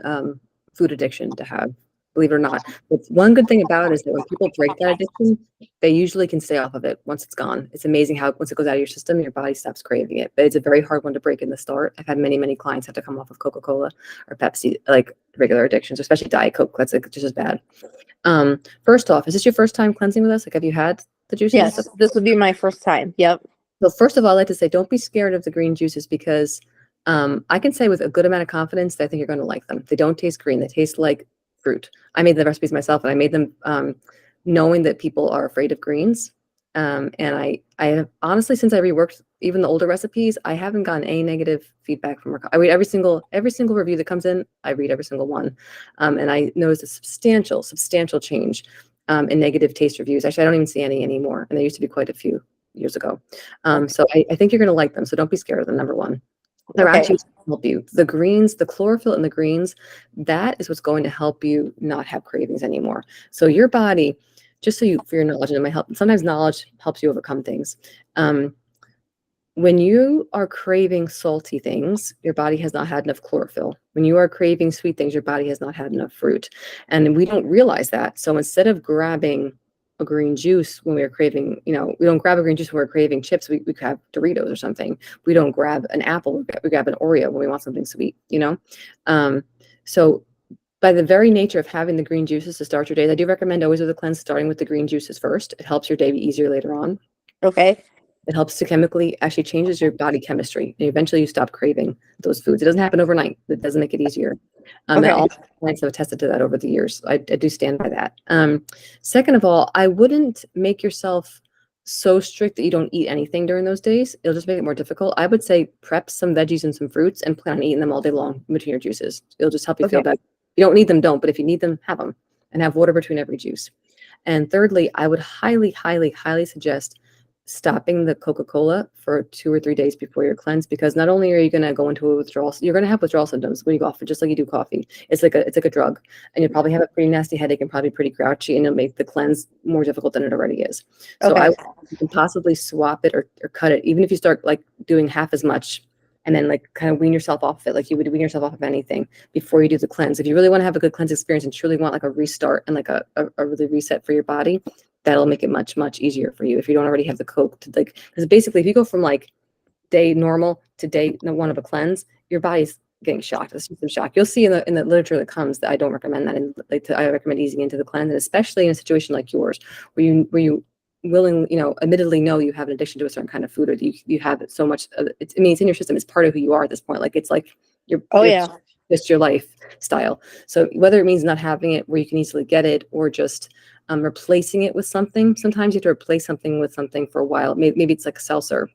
S1: food addiction to have, believe it or not. But one good thing about it is that when people break that addiction, they usually can stay off of it once it's gone. It's amazing how once it goes out of your system, your body stops craving it. But it's a very hard one to break in the start. I've had many, many clients have to come off of Coca-Cola or Pepsi, like regular addictions, especially Diet Coke. That's like just as bad. First off, is this your first time cleansing with us? Like, have you had the juices?
S5: Yes, this would be my first time. Yep.
S1: So first of all, I like to say, don't be scared of the green juices because I can say with a good amount of confidence that I think you're going to like them. They don't taste green. They taste like fruit. I made the recipes myself, and I made them knowing that people are afraid of greens. And I have honestly, since I reworked even the older recipes, I haven't gotten any negative feedback from. I read every single review that comes in. I read every single one, and I noticed a substantial change in negative taste reviews. Actually, I don't even see any anymore, and there used to be quite a few years ago. So I think you're going to like them. So don't be scared of them. Number one, they're
S5: Okay.
S1: actually going to help you. The greens, the chlorophyll in the greens, that is what's going to help you not have cravings anymore. So your body, just so you, for your knowledge, and it might help. Sometimes knowledge helps you overcome things. When you are craving salty things, your body has not had enough chlorophyll. When you are craving sweet things, your body has not had enough fruit. And we don't realize that. So instead of grabbing a green juice when we're craving, we don't grab a green juice when we're craving chips. We grab Doritos or something. We don't grab an apple. We grab an Oreo when we want something sweet, So by the very nature of having the green juices to start your day, I do recommend always with a cleanse starting with the green juices first. It helps your day be easier later on.
S5: Okay.
S1: It helps to chemically actually changes your body chemistry, and eventually you stop craving those foods. It doesn't happen overnight. It doesn't make it easier. And all clients have attested to that over the years. I do stand by that. Second of all, I wouldn't make yourself so strict that you don't eat anything during those days. It'll just make it more difficult. I would say prep some veggies and some fruits and plan on eating them all day long between your juices. It'll just help you feel better. If you don't need them, don't. But if you need them, have them and have water between every juice. And thirdly, I would highly, highly, highly suggest stopping the Coca-Cola for 2 or 3 days before your cleanse, because not only are you going to go into a withdrawal, you're going to have withdrawal symptoms when you go off it, just like you do coffee. It's like a drug, and you'll probably have a pretty nasty headache and probably pretty grouchy, and it'll make the cleanse more difficult than it already is. So you can possibly swap it or cut it, even if you start like doing half as much and then like kind of wean yourself off of it, like you would wean yourself off of anything before you do the cleanse. If you really want to have a good cleanse experience and truly want like a restart and like a really reset for your body, that'll make it much, much easier for you if you don't already have the Coke to like, because basically if you go from like day normal to day one of a cleanse, your body's getting shocked. It's system shock. You'll see in the literature that comes that I don't recommend that. And I recommend easing into the cleanse, and especially in a situation like yours, where you admittedly know you have an addiction to a certain kind of food, or you have it so much. It's in your system. It's part of who you are at this point. Like it's like just your lifestyle. So whether it means not having it where you can easily get it, or just replacing it with something. Sometimes you have to replace something with something for a while. Maybe it's like a seltzer.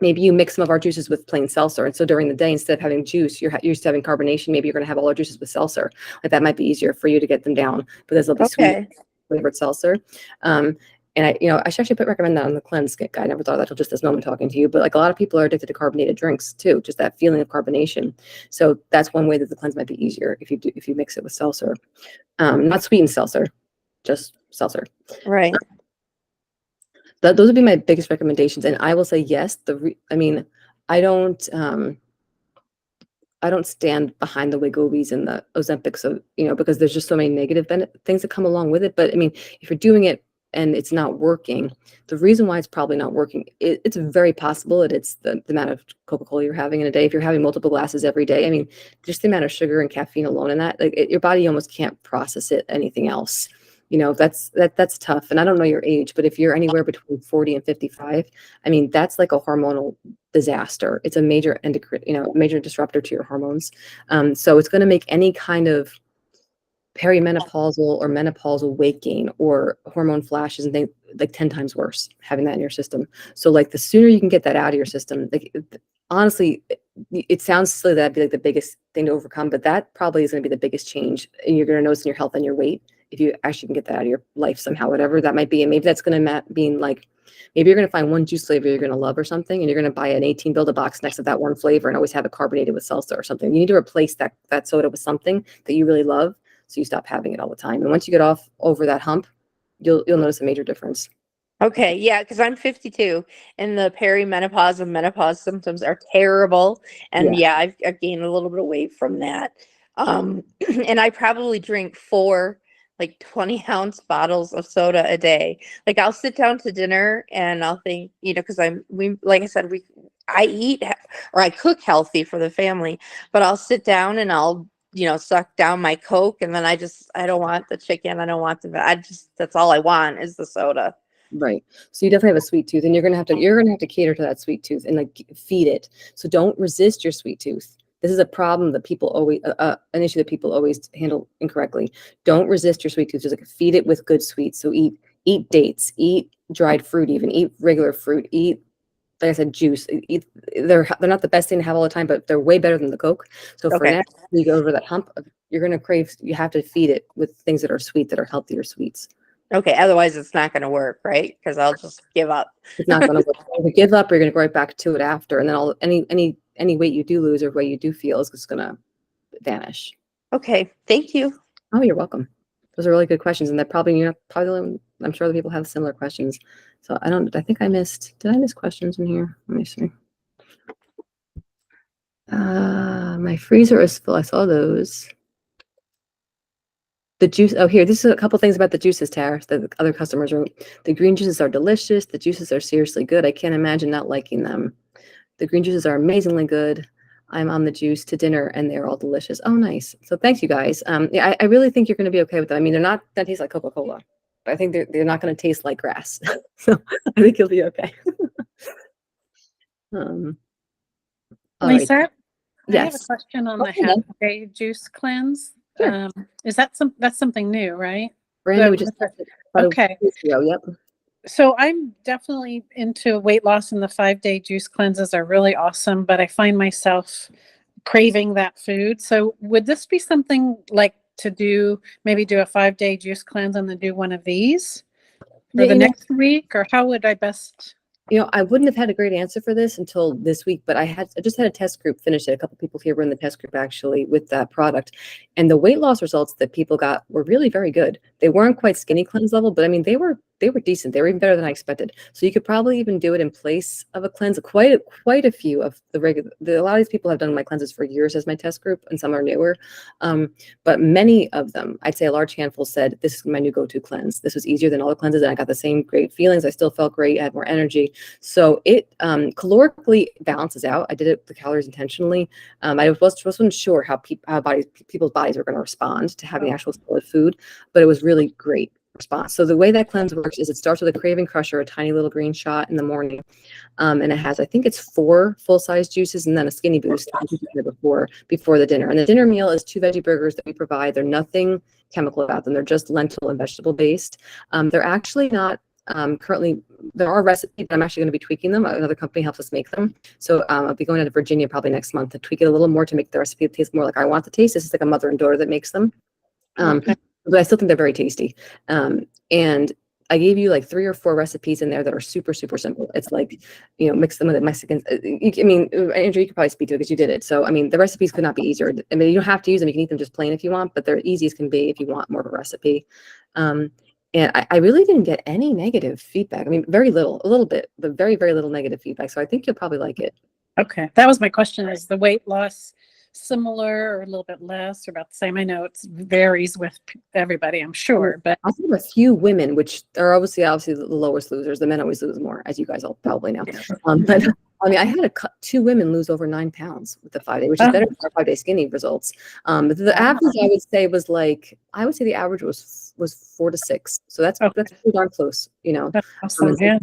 S1: maybe you mix some of our juices with plain seltzer. And so during the day, instead of having juice, you're used to having carbonation. Maybe you're going to have all our juices with seltzer. Like that might be easier for you to get them down because they'll be sweet
S5: Okay.
S1: flavored seltzer. And I should actually recommend that on the cleanse kit. I never thought of that till just this moment talking to you. But like a lot of people are addicted to carbonated drinks too, just that feeling of carbonation. So that's one way that the cleanse might be easier if you mix it with seltzer. Not sweetened seltzer, just seltzer.
S5: Right.
S1: Those would be my biggest recommendations. And I will say yes. I don't stand behind the Wegovy's and the Ozempic, so because there's just so many negative things that come along with it. But I mean, if you're doing it and it's not working, the reason why it's probably not working, it's very possible that it's the amount of Coca-Cola you're having in a day. If you're having multiple glasses every day, I mean, just the amount of sugar and caffeine alone in that, your body almost can't process it anything else. That's tough. And I don't know your age, but if you're anywhere between 40 and 55, I mean, that's like a hormonal disaster. It's a major endocrine, major disruptor to your hormones. So it's going to make any kind of perimenopausal or menopausal weight gain or hormone flashes and things like 10 times worse having that in your system. So like the sooner you can get that out of your system, like honestly, it sounds silly that'd be like the biggest thing to overcome, but that probably is going to be the biggest change and you're going to notice in your health and your weight if you actually can get that out of your life somehow, whatever that might be. And maybe that's going to mean like, maybe you're going to find one juice flavor you're going to love or something, and you're going to buy an 18 build a box next to that one flavor and always have it carbonated with seltzer or something. You need to replace that soda with something that you really love, so you stop having it all the time. And once you get over that hump, you'll notice a major difference.
S5: Okay, yeah, because I'm 52 and the perimenopause and menopause symptoms are terrible. And I've gained a little bit of weight from that. And I probably drink 4 like 20-ounce bottles of soda a day. Like I'll sit down to dinner and I'll think, because like I said, I eat or I cook healthy for the family, but I'll sit down and I'll suck down my Coke, and then I don't want the chicken. I don't want that's all I want is the soda.
S1: Right. So you definitely have a sweet tooth, and you're gonna have to cater to that sweet tooth and like feed it. So don't resist your sweet tooth. This is a problem that people always, an issue that people always handle incorrectly. Don't resist your sweet tooth. Just like feed it with good sweets. So eat dates, eat dried fruit, even eat regular fruit, eat, like I said, juice. They're not the best thing to have all the time, but they're way better than the Coke. So for now, you go over that hump, you're going to crave, you have to feed it with things that are sweet, that are healthier sweets.
S5: Okay. Otherwise it's not going to work, right? Because I'll just give up.
S1: It's not going to work. If you give up, you're going to go right back to it after. And then any weight you do lose or weight you do feel is just going to vanish.
S5: Okay. Thank you.
S1: Oh, you're welcome. Those are really good questions. And I'm sure other people have similar questions. So did I miss questions in here? Let me see. My freezer is full. I saw those. The juice. Oh, here. This is a couple things about the juices, Tara, that the other customers wrote. The green juices are delicious. The juices are seriously good. I can't imagine not liking them. The green juices are amazingly good. I'm on the juice to dinner and they're all delicious. Oh, nice. So thanks, you guys. I really think you're going to be okay with them. I mean, they're not going to taste like Coca-Cola, but I think they're not going to taste like grass. So I think you'll be okay. All
S6: Lisa,
S1: right.
S6: I have a
S1: Yes.
S6: question on the
S1: yeah.
S6: half-day juice cleanse.
S1: Sure.
S6: Is that's something new, right?
S1: Brand new, we just tested about a
S6: Okay.
S1: week ago. Yep.
S6: So I'm definitely into weight loss, and the 5-day juice cleanses are really awesome, but I find myself craving that food. So would this be something like maybe do a 5-day juice cleanse and then do one of these for the next week, or how would I best?
S1: I wouldn't have had a great answer for this until this week, but I just had a test group finish it. A couple people here were in the test group actually with that product, and the weight loss results that people got were really very good. They weren't quite skinny cleanse level, but I mean, they were decent. They were even better than I expected. So you could probably even do it in place of a cleanse. Quite a few of a lot of these people have done my cleanses for years as my test group, and some are newer. But many of them, I'd say a large handful, said this is my new go-to cleanse. This was easier than all the cleanses, and I got the same great feelings. I still felt great. I had more energy. So it calorically balances out. I did it with the calories intentionally. I wasn't sure how people's bodies were going to respond to having actual solid food, but it was really great response. So the way that cleanse works is it starts with a craving crusher, a tiny little green shot in the morning. And it has, I think it's 4 full-size juices and then a skinny boost before the dinner. And the dinner meal is 2 veggie burgers that we provide. They're nothing chemical about them. They're just lentil and vegetable based. They're actually not currently there are recipes, but I'm actually going to be tweaking them. Another company helps us make them. So I'll be going to Virginia probably next month to tweak it a little more to make the recipe taste more like I want it to taste. This is like a mother and daughter that makes them.
S6: Okay.
S1: But I still think they're very tasty. And I gave you like 3 or 4 recipes in there that are super, super simple. It's like, mix them with Mexicans. I mean, Andrew, you could probably speak to it because you did it. So, I mean, the recipes could not be easier. I mean, you don't have to use them. You can eat them just plain if you want, but they're easy as can be if you want more of a recipe. And I really didn't get any negative feedback. I mean, very little, a little bit, but very, very little negative feedback. So I think you'll probably like it.
S6: Okay. That was my question. Is the weight loss similar or a little bit less or about the same? I know it varies with everybody, I'm sure, but
S1: I have a few women, which are obviously the lowest losers. The men always lose more, as you guys all probably know. But I mean, I had 2 women lose over 9 pounds with the 5-day, which is better than our 5-day skinny results. But the average, I would say, was the average was 4 to 6. So that's pretty darn close,
S6: that's awesome. Yeah.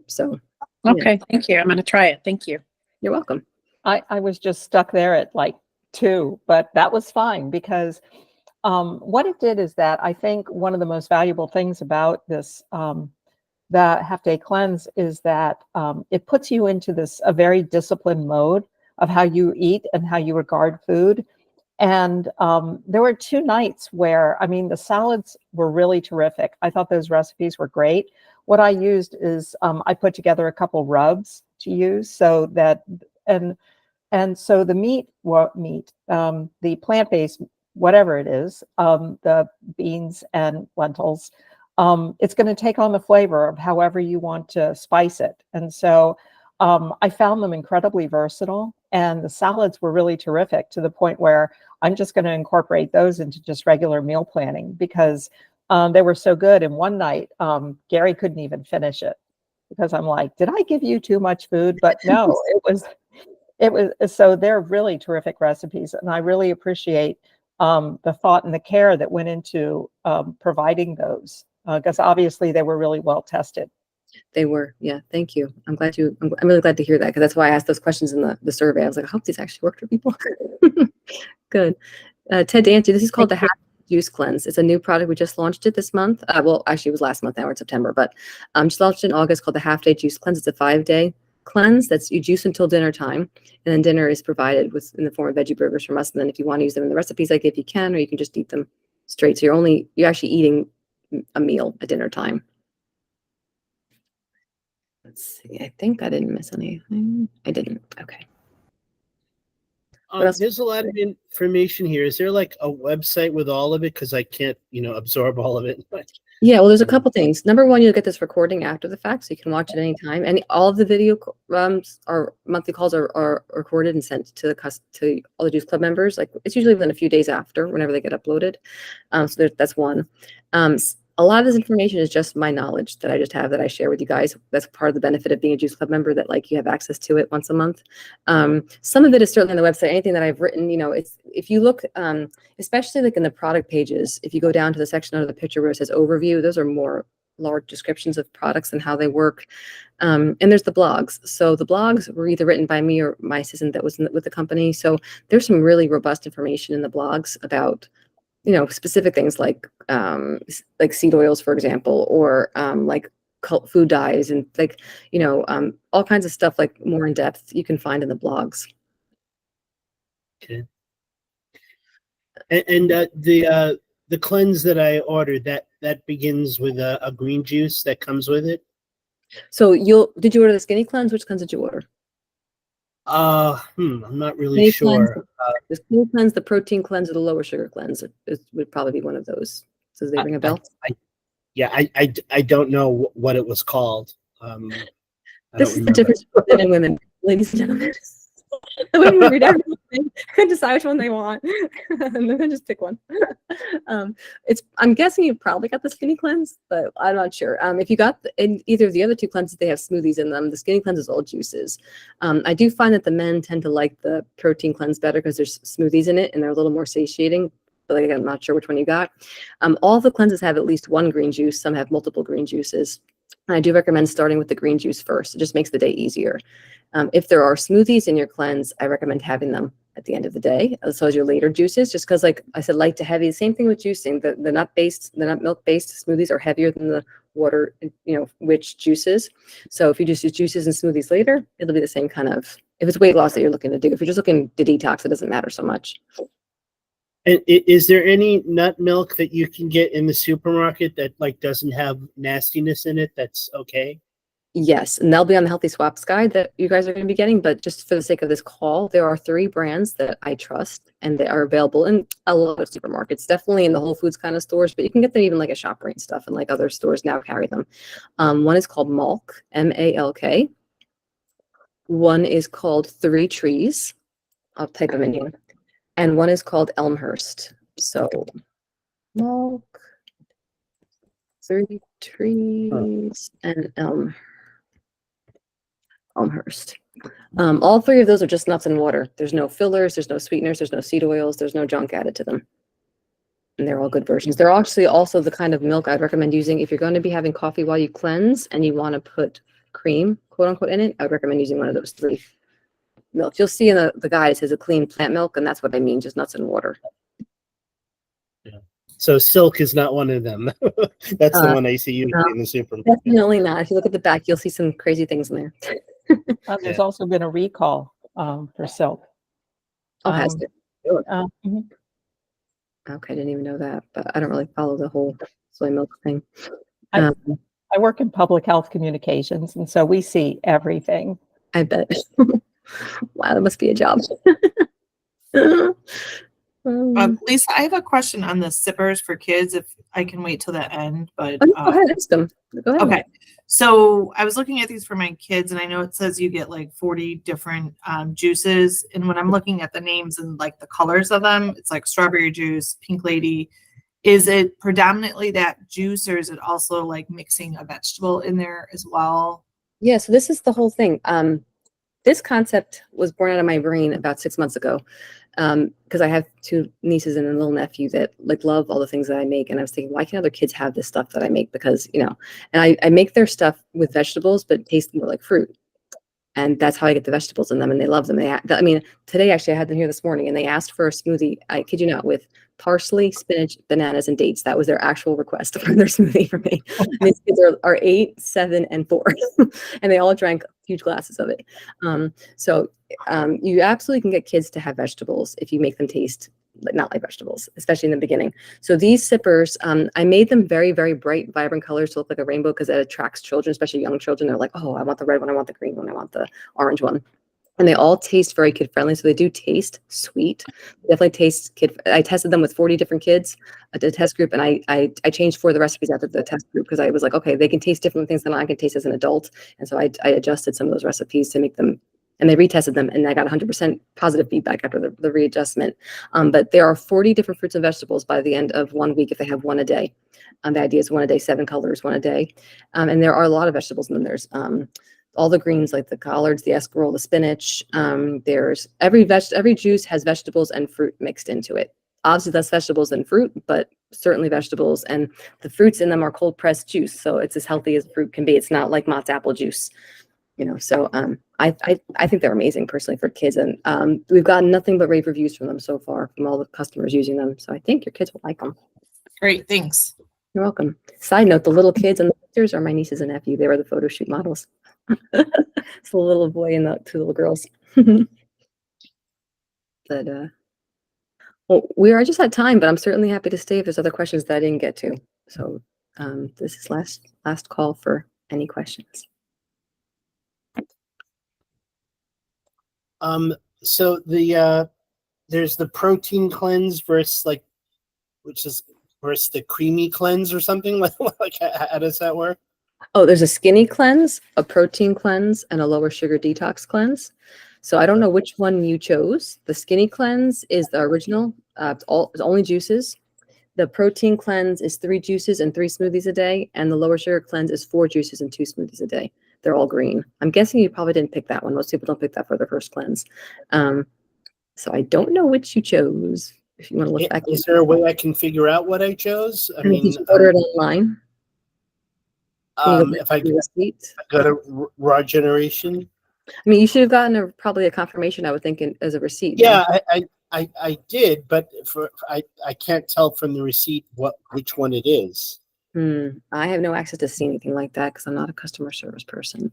S1: So
S6: Okay. Thank you. I'm going to try it. Thank you.
S1: You're welcome.
S2: I was just stuck there at like 2, but that was fine because what it did is that I think one of the most valuable things about this the half-day cleanse is that it puts you into a very disciplined mode of how you eat and how you regard food. And there were 2 nights where, I mean, the salads were really terrific. I thought those recipes were great. What I used is I put together a couple rubs to use so that, and so the the plant-based, whatever it is, the beans and lentils, it's going to take on the flavor of however you want to spice it. And so I found them incredibly versatile, and the salads were really terrific to the point where I'm just going to incorporate those into just regular meal planning because they were so good. And one night, Gary couldn't even finish it because I'm like, did I give you too much food? But no, it was, so they're really terrific recipes. And I really appreciate the thought and the care that went into providing those because obviously they were really well tested.
S1: They were. Yeah. Thank you. I'm really glad to hear that because that's why I asked those questions in the survey. I was like, I hope these actually work for people. Good. Ted, to answer, this is called the Half Juice Cleanse. It's a new product. We just launched it this month. Well, actually it was last month. Now we're in September, but just launched it in August, called the Half-Day Juice Cleanse. It's a 5-day cleanse that's you juice until dinner time. And then dinner is provided in the form of veggie burgers from us. And then if you want to use them in the recipes I give, you can, or you can just eat them straight. So you're actually eating a meal at dinner time. Let's see. I think I didn't miss anything. I didn't. Okay.
S3: There's a lot of information here. Is there like a website with all of it? Because I can't, absorb all of it.
S1: Yeah, well, there's a couple things. Number one, you'll get this recording after the fact, so you can watch it anytime. And all of the video our monthly calls are recorded and sent to all the Juice Club members. Like it's usually within a few days after, whenever they get uploaded. So that's one. A lot of this information is just my knowledge that I just have that I share with you guys. That's part of the benefit of being a Juice Club member, that like you have access to it once a month. Some of it is certainly on the website. Anything that I've written, if you look, especially like in the product pages, if you go down to the section under the picture where it says overview, those are more large descriptions of products and how they work. And there's the blogs. So the blogs were either written by me or my assistant that was with the company. So there's some really robust information in the blogs about specific things like seed oils, for example, or like food dyes and all kinds of stuff like more in depth you can find in the blogs.
S3: Okay. And the cleanse that I ordered, that begins with a green juice that comes with it.
S1: So did you order the skinny cleanse? Which cleanse did you order?
S3: I'm not really sure.
S1: The skinny cleanse, the protein cleanse, or the lower sugar cleanse would probably be one of those. Does they ring a bell?
S3: I don't know what it was called.
S1: This is the difference between men and women, ladies and gentlemen. The women read everything and decide which one they want, and then just pick one. I'm guessing you probably got the skinny cleanse, but I'm not sure. If you got in either of the other 2 cleanses, they have smoothies in them. The skinny cleanse is all juices. I do find that the men tend to like the protein cleanse better because there's smoothies in it and they're a little more satiating. But I'm not sure which one you got. All the cleanses have at least one green juice. Some have multiple green juices. And I do recommend starting with the green juice first. It just makes the day easier. If there are smoothies in your cleanse, I recommend having them at the end of the day. So as your later juices, just because like I said, light to heavy, same thing with juicing. The nut milk based smoothies are heavier than the water, rich juices. So if you just use juices and smoothies later, it'll be the same kind of, if it's weight loss that you're looking to do. If you're just looking to detox, it doesn't matter so much.
S3: And is there any nut milk that you can get in the supermarket that like doesn't have nastiness in it? That's okay.
S1: Yes, and they'll be on the Healthy Swaps guide that you guys are going to be getting. But just for the sake of this call, there are 3 brands that I trust, and they are available in a lot of supermarkets, definitely in the Whole Foods kind of stores, but you can get them even like at ShopRite and stuff, and like other stores now carry them. One is called Malk, M-A-L-K. One is called 3 Trees. I'll type them in here. And one is called Elmhurst. So Malk, 3 Trees, and Elmhurst. All 3 of those are just nuts and water. There's no fillers, there's no sweeteners, there's no seed oils, there's no junk added to them. And they're all good versions. They're actually also the kind of milk I'd recommend using if you're going to be having coffee while you cleanse and you want to put cream, quote unquote, in it. I would recommend using one of those 3 milks. You'll see in the guide, it says a clean plant milk, and that's what I mean, just nuts and water.
S3: Yeah. So Silk is not one of them. That's the one I see usually in the supermarket.
S1: Definitely not. If you look at the back, you'll see some crazy things in there.
S2: There's also been a recall for Silk.
S1: Oh, has it?
S2: Mhm.
S1: Okay, I didn't even know that, but I don't really follow the whole soy milk thing.
S2: I work in public health communications, and so we see everything.
S1: I bet. Wow, that must be a job.
S4: Lisa, I have a question on the sippers for kids, if I can wait till the end, but
S1: go ahead, ask them. Go ahead.
S4: okay. So I was looking at these for my kids, and I know it says you get like 40 different juices. And when I'm looking at the names and like the colors of them, it's like strawberry juice, pink lady. Is it predominantly that juice, or is it also like mixing a vegetable in there as well?
S1: Yeah, so this is the whole thing. This concept was born out of my brain about 6 months ago, because I have 2 nieces and a little nephew that like love all the things that I make, and I was thinking, why can't other kids have this stuff that I make? Because and I make their stuff with vegetables, but taste more like fruit, and that's how I get the vegetables in them, and they love them. I mean, today actually I had them here this morning, and they asked for a smoothie. I kid you not, with parsley, spinach, bananas, and dates. That was their actual request for their smoothie for me. And these kids are 8, 7, and 4, and they all drank huge glasses of it. So you absolutely can get kids to have vegetables if you make them taste not like vegetables, especially in the beginning. So these sippers, I made them very, very bright, vibrant colors to look like a rainbow because it attracts children, especially young children. They're like, oh, I want the red one, I want the green one, I want the orange one. And they all taste very kid friendly. So they do taste sweet. They definitely taste kid. I tested them with 40 different kids at the test group. And I changed 4 of the recipes after the test group because I was like, okay, they can taste different things than I can taste as an adult. And so I adjusted some of those recipes to make them, and they retested them, and I got 100% positive feedback after the readjustment. But there are 40 different fruits and vegetables by the end of 1 week if they have 1 a day. The idea is 1 a day, 7 colors, 1 a day. And there are a lot of vegetables, and then there's all the greens like the collards, the escarole, the spinach. There's every juice has vegetables and fruit mixed into it. Obviously less vegetables than fruit, but certainly vegetables, and the fruits in them are cold pressed juice. So it's as healthy as fruit can be. It's not like Mott's apple juice, so I think they're amazing personally for kids. And we've gotten nothing but rave reviews from them so far from all the customers using them. So I think your kids will like them.
S4: Great, thanks.
S1: You're welcome. Side note, the little kids and the pictures are my nieces and nephew. They were the photo shoot models. It's the little boy and the 2 little girls. But well, we are just at time, but I'm certainly happy to stay if there's other questions that I didn't get to. So this is last call for any questions.
S3: So there's the protein cleanse versus the creamy cleanse or something like how does that work?
S1: Oh, there's a skinny cleanse, a protein cleanse, and a lower sugar detox cleanse. So I don't know which one you chose. The skinny cleanse is the original. It's only juices. The protein cleanse is 3 juices and 3 smoothies a day, and the lower sugar cleanse is 4 juices and 2 smoothies a day. They're all green. I'm guessing you probably didn't pick that one. Most people don't pick that for their first cleanse. So I don't know which you chose. If you want to look back,
S3: is there a way I can figure out what I chose? I mean,
S1: did you order it online?
S3: If I go to Raw Generation,
S1: I mean, you should have gotten probably a confirmation, I would think, as a receipt.
S3: Yeah, I did, but I can't tell from the receipt which one it is.
S1: I have no access to see anything like that because I'm not a customer service person.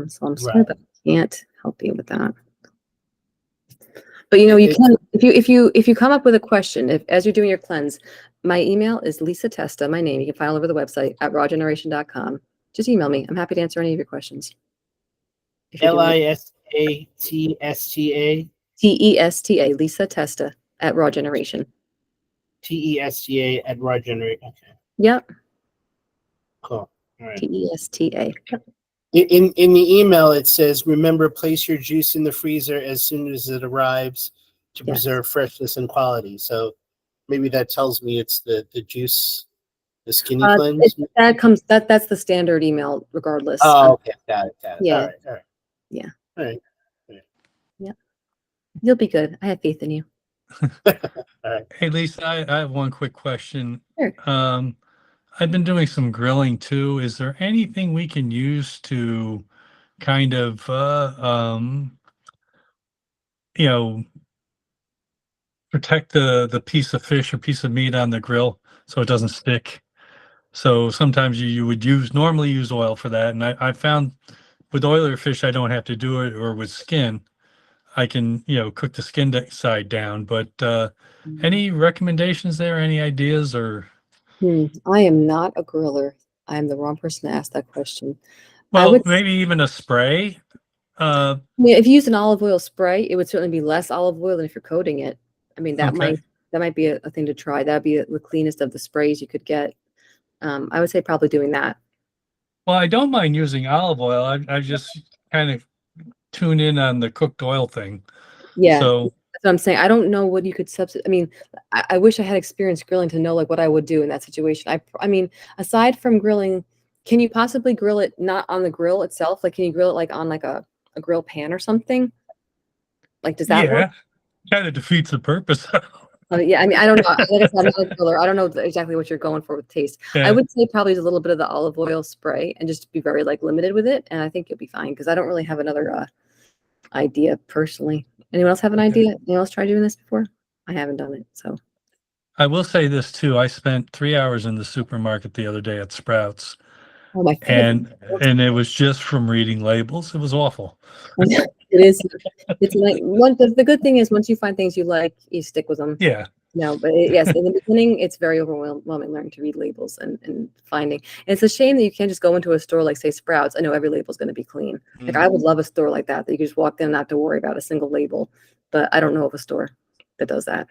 S1: So I'm sorry,
S3: Right.
S1: but I can't help you with that. But you can, if you come up with a question, as you're doing your cleanse, my email is Lisa Testa, my name. You can find all over the website at rawgeneration.com. Just email me. I'm happy to answer any of your questions.
S3: LISATSTA.
S1: TESTA, Lisa Testa at Raw Generation.
S3: TESTA at Raw Generation. Okay.
S1: Yep.
S3: Cool. All right.
S1: TESTA.
S3: In the email, it says, remember, place your juice in the freezer as soon as it arrives to preserve freshness and quality. So maybe that tells me it's the juice, the skinny cleanse.
S1: That's the standard email regardless.
S3: Oh, okay. Got it.
S1: Yeah.
S3: All right.
S1: Yeah.
S3: All right.
S1: Yeah. You'll be good. I have faith in you.
S3: All right.
S7: Hey, Lisa, I have one quick question.
S1: Sure.
S7: I've been doing some grilling too. Is there anything we can use to kind of, protect the piece of fish or piece of meat on the grill so it doesn't stick? So sometimes you would normally use oil for that. And I found with oilier fish, I don't have to do it, or with skin, I can, cook the skin side down. But any recommendations there? Any ideas or?
S1: I am not a griller. I am the wrong person to ask that question.
S7: Well, maybe even a spray.
S1: If you use an olive oil spray, it would certainly be less olive oil than if you're coating it. I mean, that might be a thing to try. That'd be the cleanest of the sprays you could get. I would say probably doing that.
S7: Well, I don't mind using olive oil. I just kind of tune in on the cooked oil thing.
S1: Yeah.
S7: So
S1: that's what I'm saying. I don't know what you could substitute. I mean, I wish I had experience grilling to know like what I would do in that situation. I mean, aside from grilling, can you possibly grill it not on the grill itself? Like, can you grill it like on like a grill pan or something? Like, does that work?
S7: Kind of defeats the purpose.
S1: Yeah, I mean, I don't know. Like I said, I'm not a griller. I don't know exactly what you're going for with taste.
S7: Yeah.
S1: I would say probably use a little bit of the olive oil spray and just be very like limited with it, and I think you'll be fine because I don't really have another idea personally. Anyone else have an idea? Anyone else tried doing this before? I haven't done it, so.
S7: I will say this too. I spent 3 hours in the supermarket the other day at Sprouts.
S1: Oh my goodness.
S7: And it was just from reading labels. It was awful.
S1: It is. It's like the good thing is once you find things you like, you stick with them.
S7: Yeah.
S1: No, but yes, in the beginning, it's very overwhelming learning to read labels and finding. And it's a shame that you can't just go into a store like, say, Sprouts. I know every label is going to be clean. Like I would love a store like that you can just walk in and not have to worry about a single label. But I don't know of a store that does that.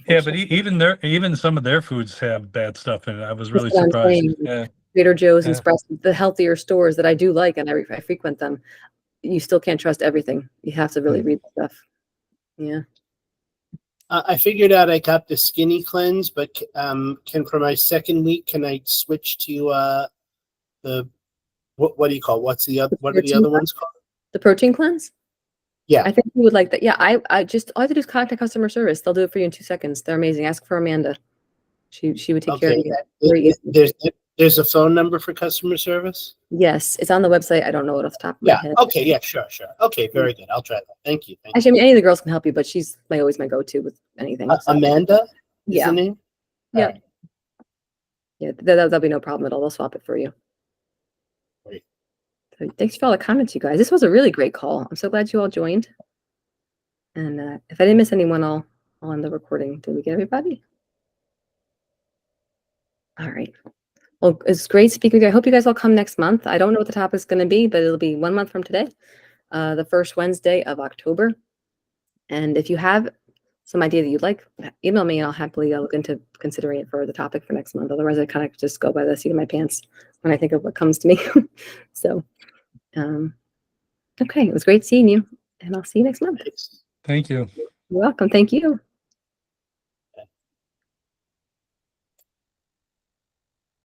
S7: Yeah, but even some of their foods have bad stuff in it. I was really surprised. Yeah.
S1: Trader Joe's and Sprouts, the healthier stores that I do like and I frequent them, you still can't trust everything. You have to really read the stuff. Yeah.
S3: I figured out I got the skinny cleanse, but can for my second week, can I switch to the what do you call what are the other ones called? The
S1: protein cleanse?
S3: Yeah.
S1: I think you would like that. Yeah, I just all I have to do is contact customer service. They'll do it for you in 2 seconds. They're amazing. Ask for Amanda. She would take care of you.
S3: There's a phone number for customer service?
S1: Yes, it's on the website. I don't know it off the top of my head.
S3: Okay, yeah, sure. Okay, very good. I'll try that. Thank you.
S1: Actually, I mean, any of the girls can help you, but she's always my go-to with anything. So.
S3: Amanda? Is the name?
S1: Yeah. Right. Yeah, that'll be no problem at all. They'll swap it for you.
S3: Great.
S1: So thanks for all the comments, you guys. This was a really great call. I'm so glad you all joined. And if I didn't miss anyone, I'll end the recording. Did we get everybody? All right. Well, it's great speaking with you. I hope you guys all come next month. I don't know what the topic is going to be, but it'll be 1 month from today, the first Wednesday of October. And if you have some idea that you'd like, email me and I'll happily look into considering it for the topic for next month. Otherwise, I kind of just go by the seat of my pants when I think of what comes to me. So, okay, it was great seeing you, and I'll see you next month.
S7: Thank you.
S1: You're welcome. Thank you.